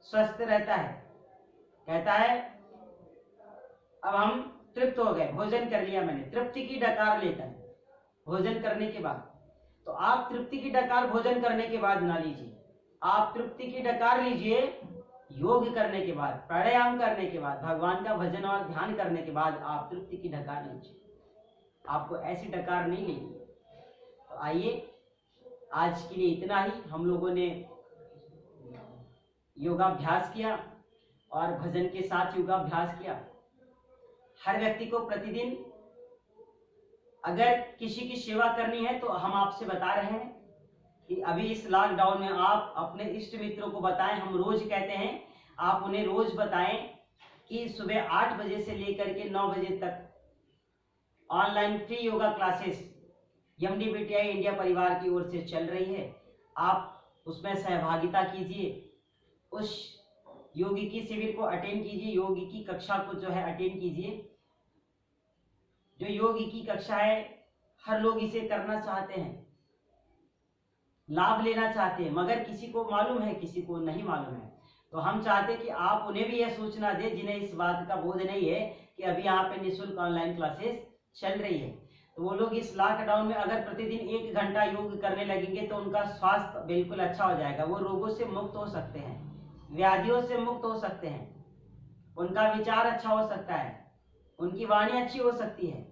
स्वस्थ रहता है, कहता है अब हम तृप्त हो गए, भोजन कर लिया मैंने, तृप्ति की डकार लेता है भोजन करने के बाद। तो आप तृप्ति की डकार भोजन करने के बाद ना लीजिए, आप तृप्ति की डकार लीजिए योग करने के बाद, प्राणायाम करने के बाद, भगवान का भजन और ध्यान करने के बाद आप तृप्ति की डकार लीजिए। आपको ऐसी डकार नहीं लेनी। तो आइए, आज के लिए इतना ही। हम लोगों ने योगाभ्यास किया और भजन के साथ योगाभ्यास किया। हर व्यक्ति को प्रतिदिन अगर किसी की सेवा करनी है तो हम आपसे बता रहे हैं कि अभी इस लॉकडाउन में आप अपने इष्ट मित्रों को बताएं। हम रोज कहते हैं, आप उन्हें रोज बताएं कि सुबह 8 बजे से लेकर के 9 बजे तक online free yoga classes MDBTI India परिवार की ओर से चल रही है। आप उसमें सहभागिता कीजिए, उस योगी की शिविर को अटेंड कीजिए, योगी की कक्षा को जो है अटेंड कीजिए। जो योगी की कक्षा है, हर लोग इसे करना चाहते हैं, लाभ लेना चाहते हैं, मगर किसी को मालूम है, किसी को नहीं मालूम है। तो हम चाहते हैं कि आप उन्हें भी यह सूचना दें जिन्हें इस बात का बोध नहीं है कि अभी यहाँ पे निःशुल्क ऑनलाइन क्लासेस चल रही है। तो वो लोग इस लॉकडाउन में अगर प्रतिदिन 1 घंटा योग करने लगेंगे तो उनका स्वास्थ्य बिल्कुल अच्छा हो जाएगा। वो रोगों से मुक्त हो सकते हैं, व्याधियों से मुक्त हो सकते हैं, उनका विचार अच्छा हो सकता है, उनकी वाणी अच्छी हो सकती है।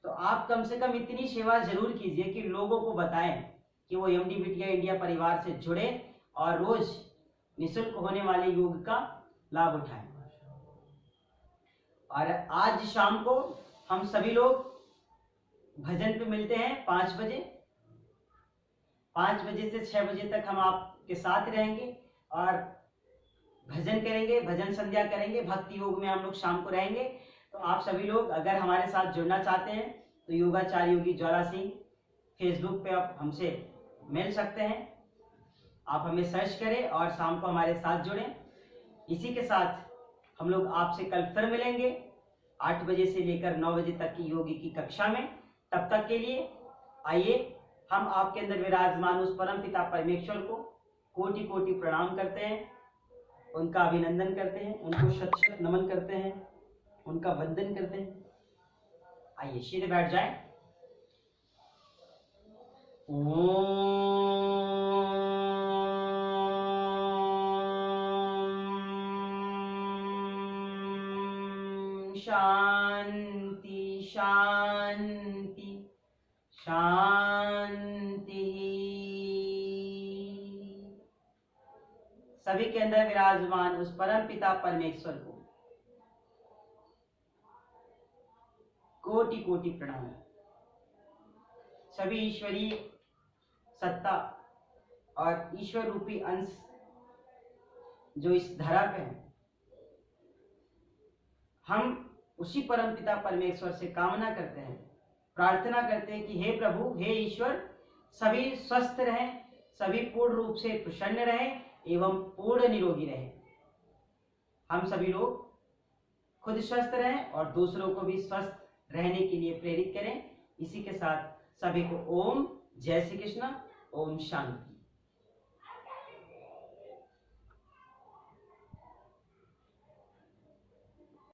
तो आप कम से कम इतनी सेवा जरूर कीजिए कि लोगों को बताएं कि वो MDBTI इंडिया परिवार से जुड़े और रोज निःशुल्क होने वाले योग का लाभ उठाएं। और आज शाम को हम सभी लोग भजन पे मिलते हैं 5 बजे। 5 बजे से 6 बजे तक हम आपके साथ रहेंगे और भजन करेंगे, भजन संध्या करेंगे, भक्ति योग में हम लोग शाम को रहेंगे। तो आप सभी लोग अगर हमारे साथ जुड़ना चाहते हैं तो योगाचार्य योगी ज्वाला सिंह फेसबुक पे आप हमसे मिल सकते हैं। आप हमें सर्च करें और शाम को हमारे साथ जुड़ें। इसी के साथ हम लोग आपसे कल फिर मिलेंगे 8 बजे से लेकर 9 बजे तक की योगी की कक्षा में। तब तक के लिए आइए हम आपके अंदर विराजमान उस परम पिता परमेश्वर को कोटि कोटि प्रणाम करते हैं, उनका अभिनंदन करते हैं, उनको शत शत नमन करते हैं, उनका वंदन करते हैं। आइए सीधे बैठ जाएं। शांति शांति शांति। सभी के अंदर विराजमान उस परम पिता परमेश्वर को कोटि कोटि प्रणाम। सभी ईश्वरीय सत्ता और ईश्वर रूपी अंश जो इस धरा पे है, हम उसी परम पिता परमेश्वर से कामना करते हैं, प्रार्थना करते हैं कि हे प्रभु, हे ईश्वर, सभी स्वस्थ रहें, सभी पूर्ण रूप से प्रसन्न रहें एवं पूर्ण निरोगी रहें। हम सभी लोग खुद स्वस्थ रहें और दूसरों को भी स्वस्थ रहने के लिए प्रेरित करें। इसी के साथ सभी को ओम जय श्री कृष्ण, ओम शांति।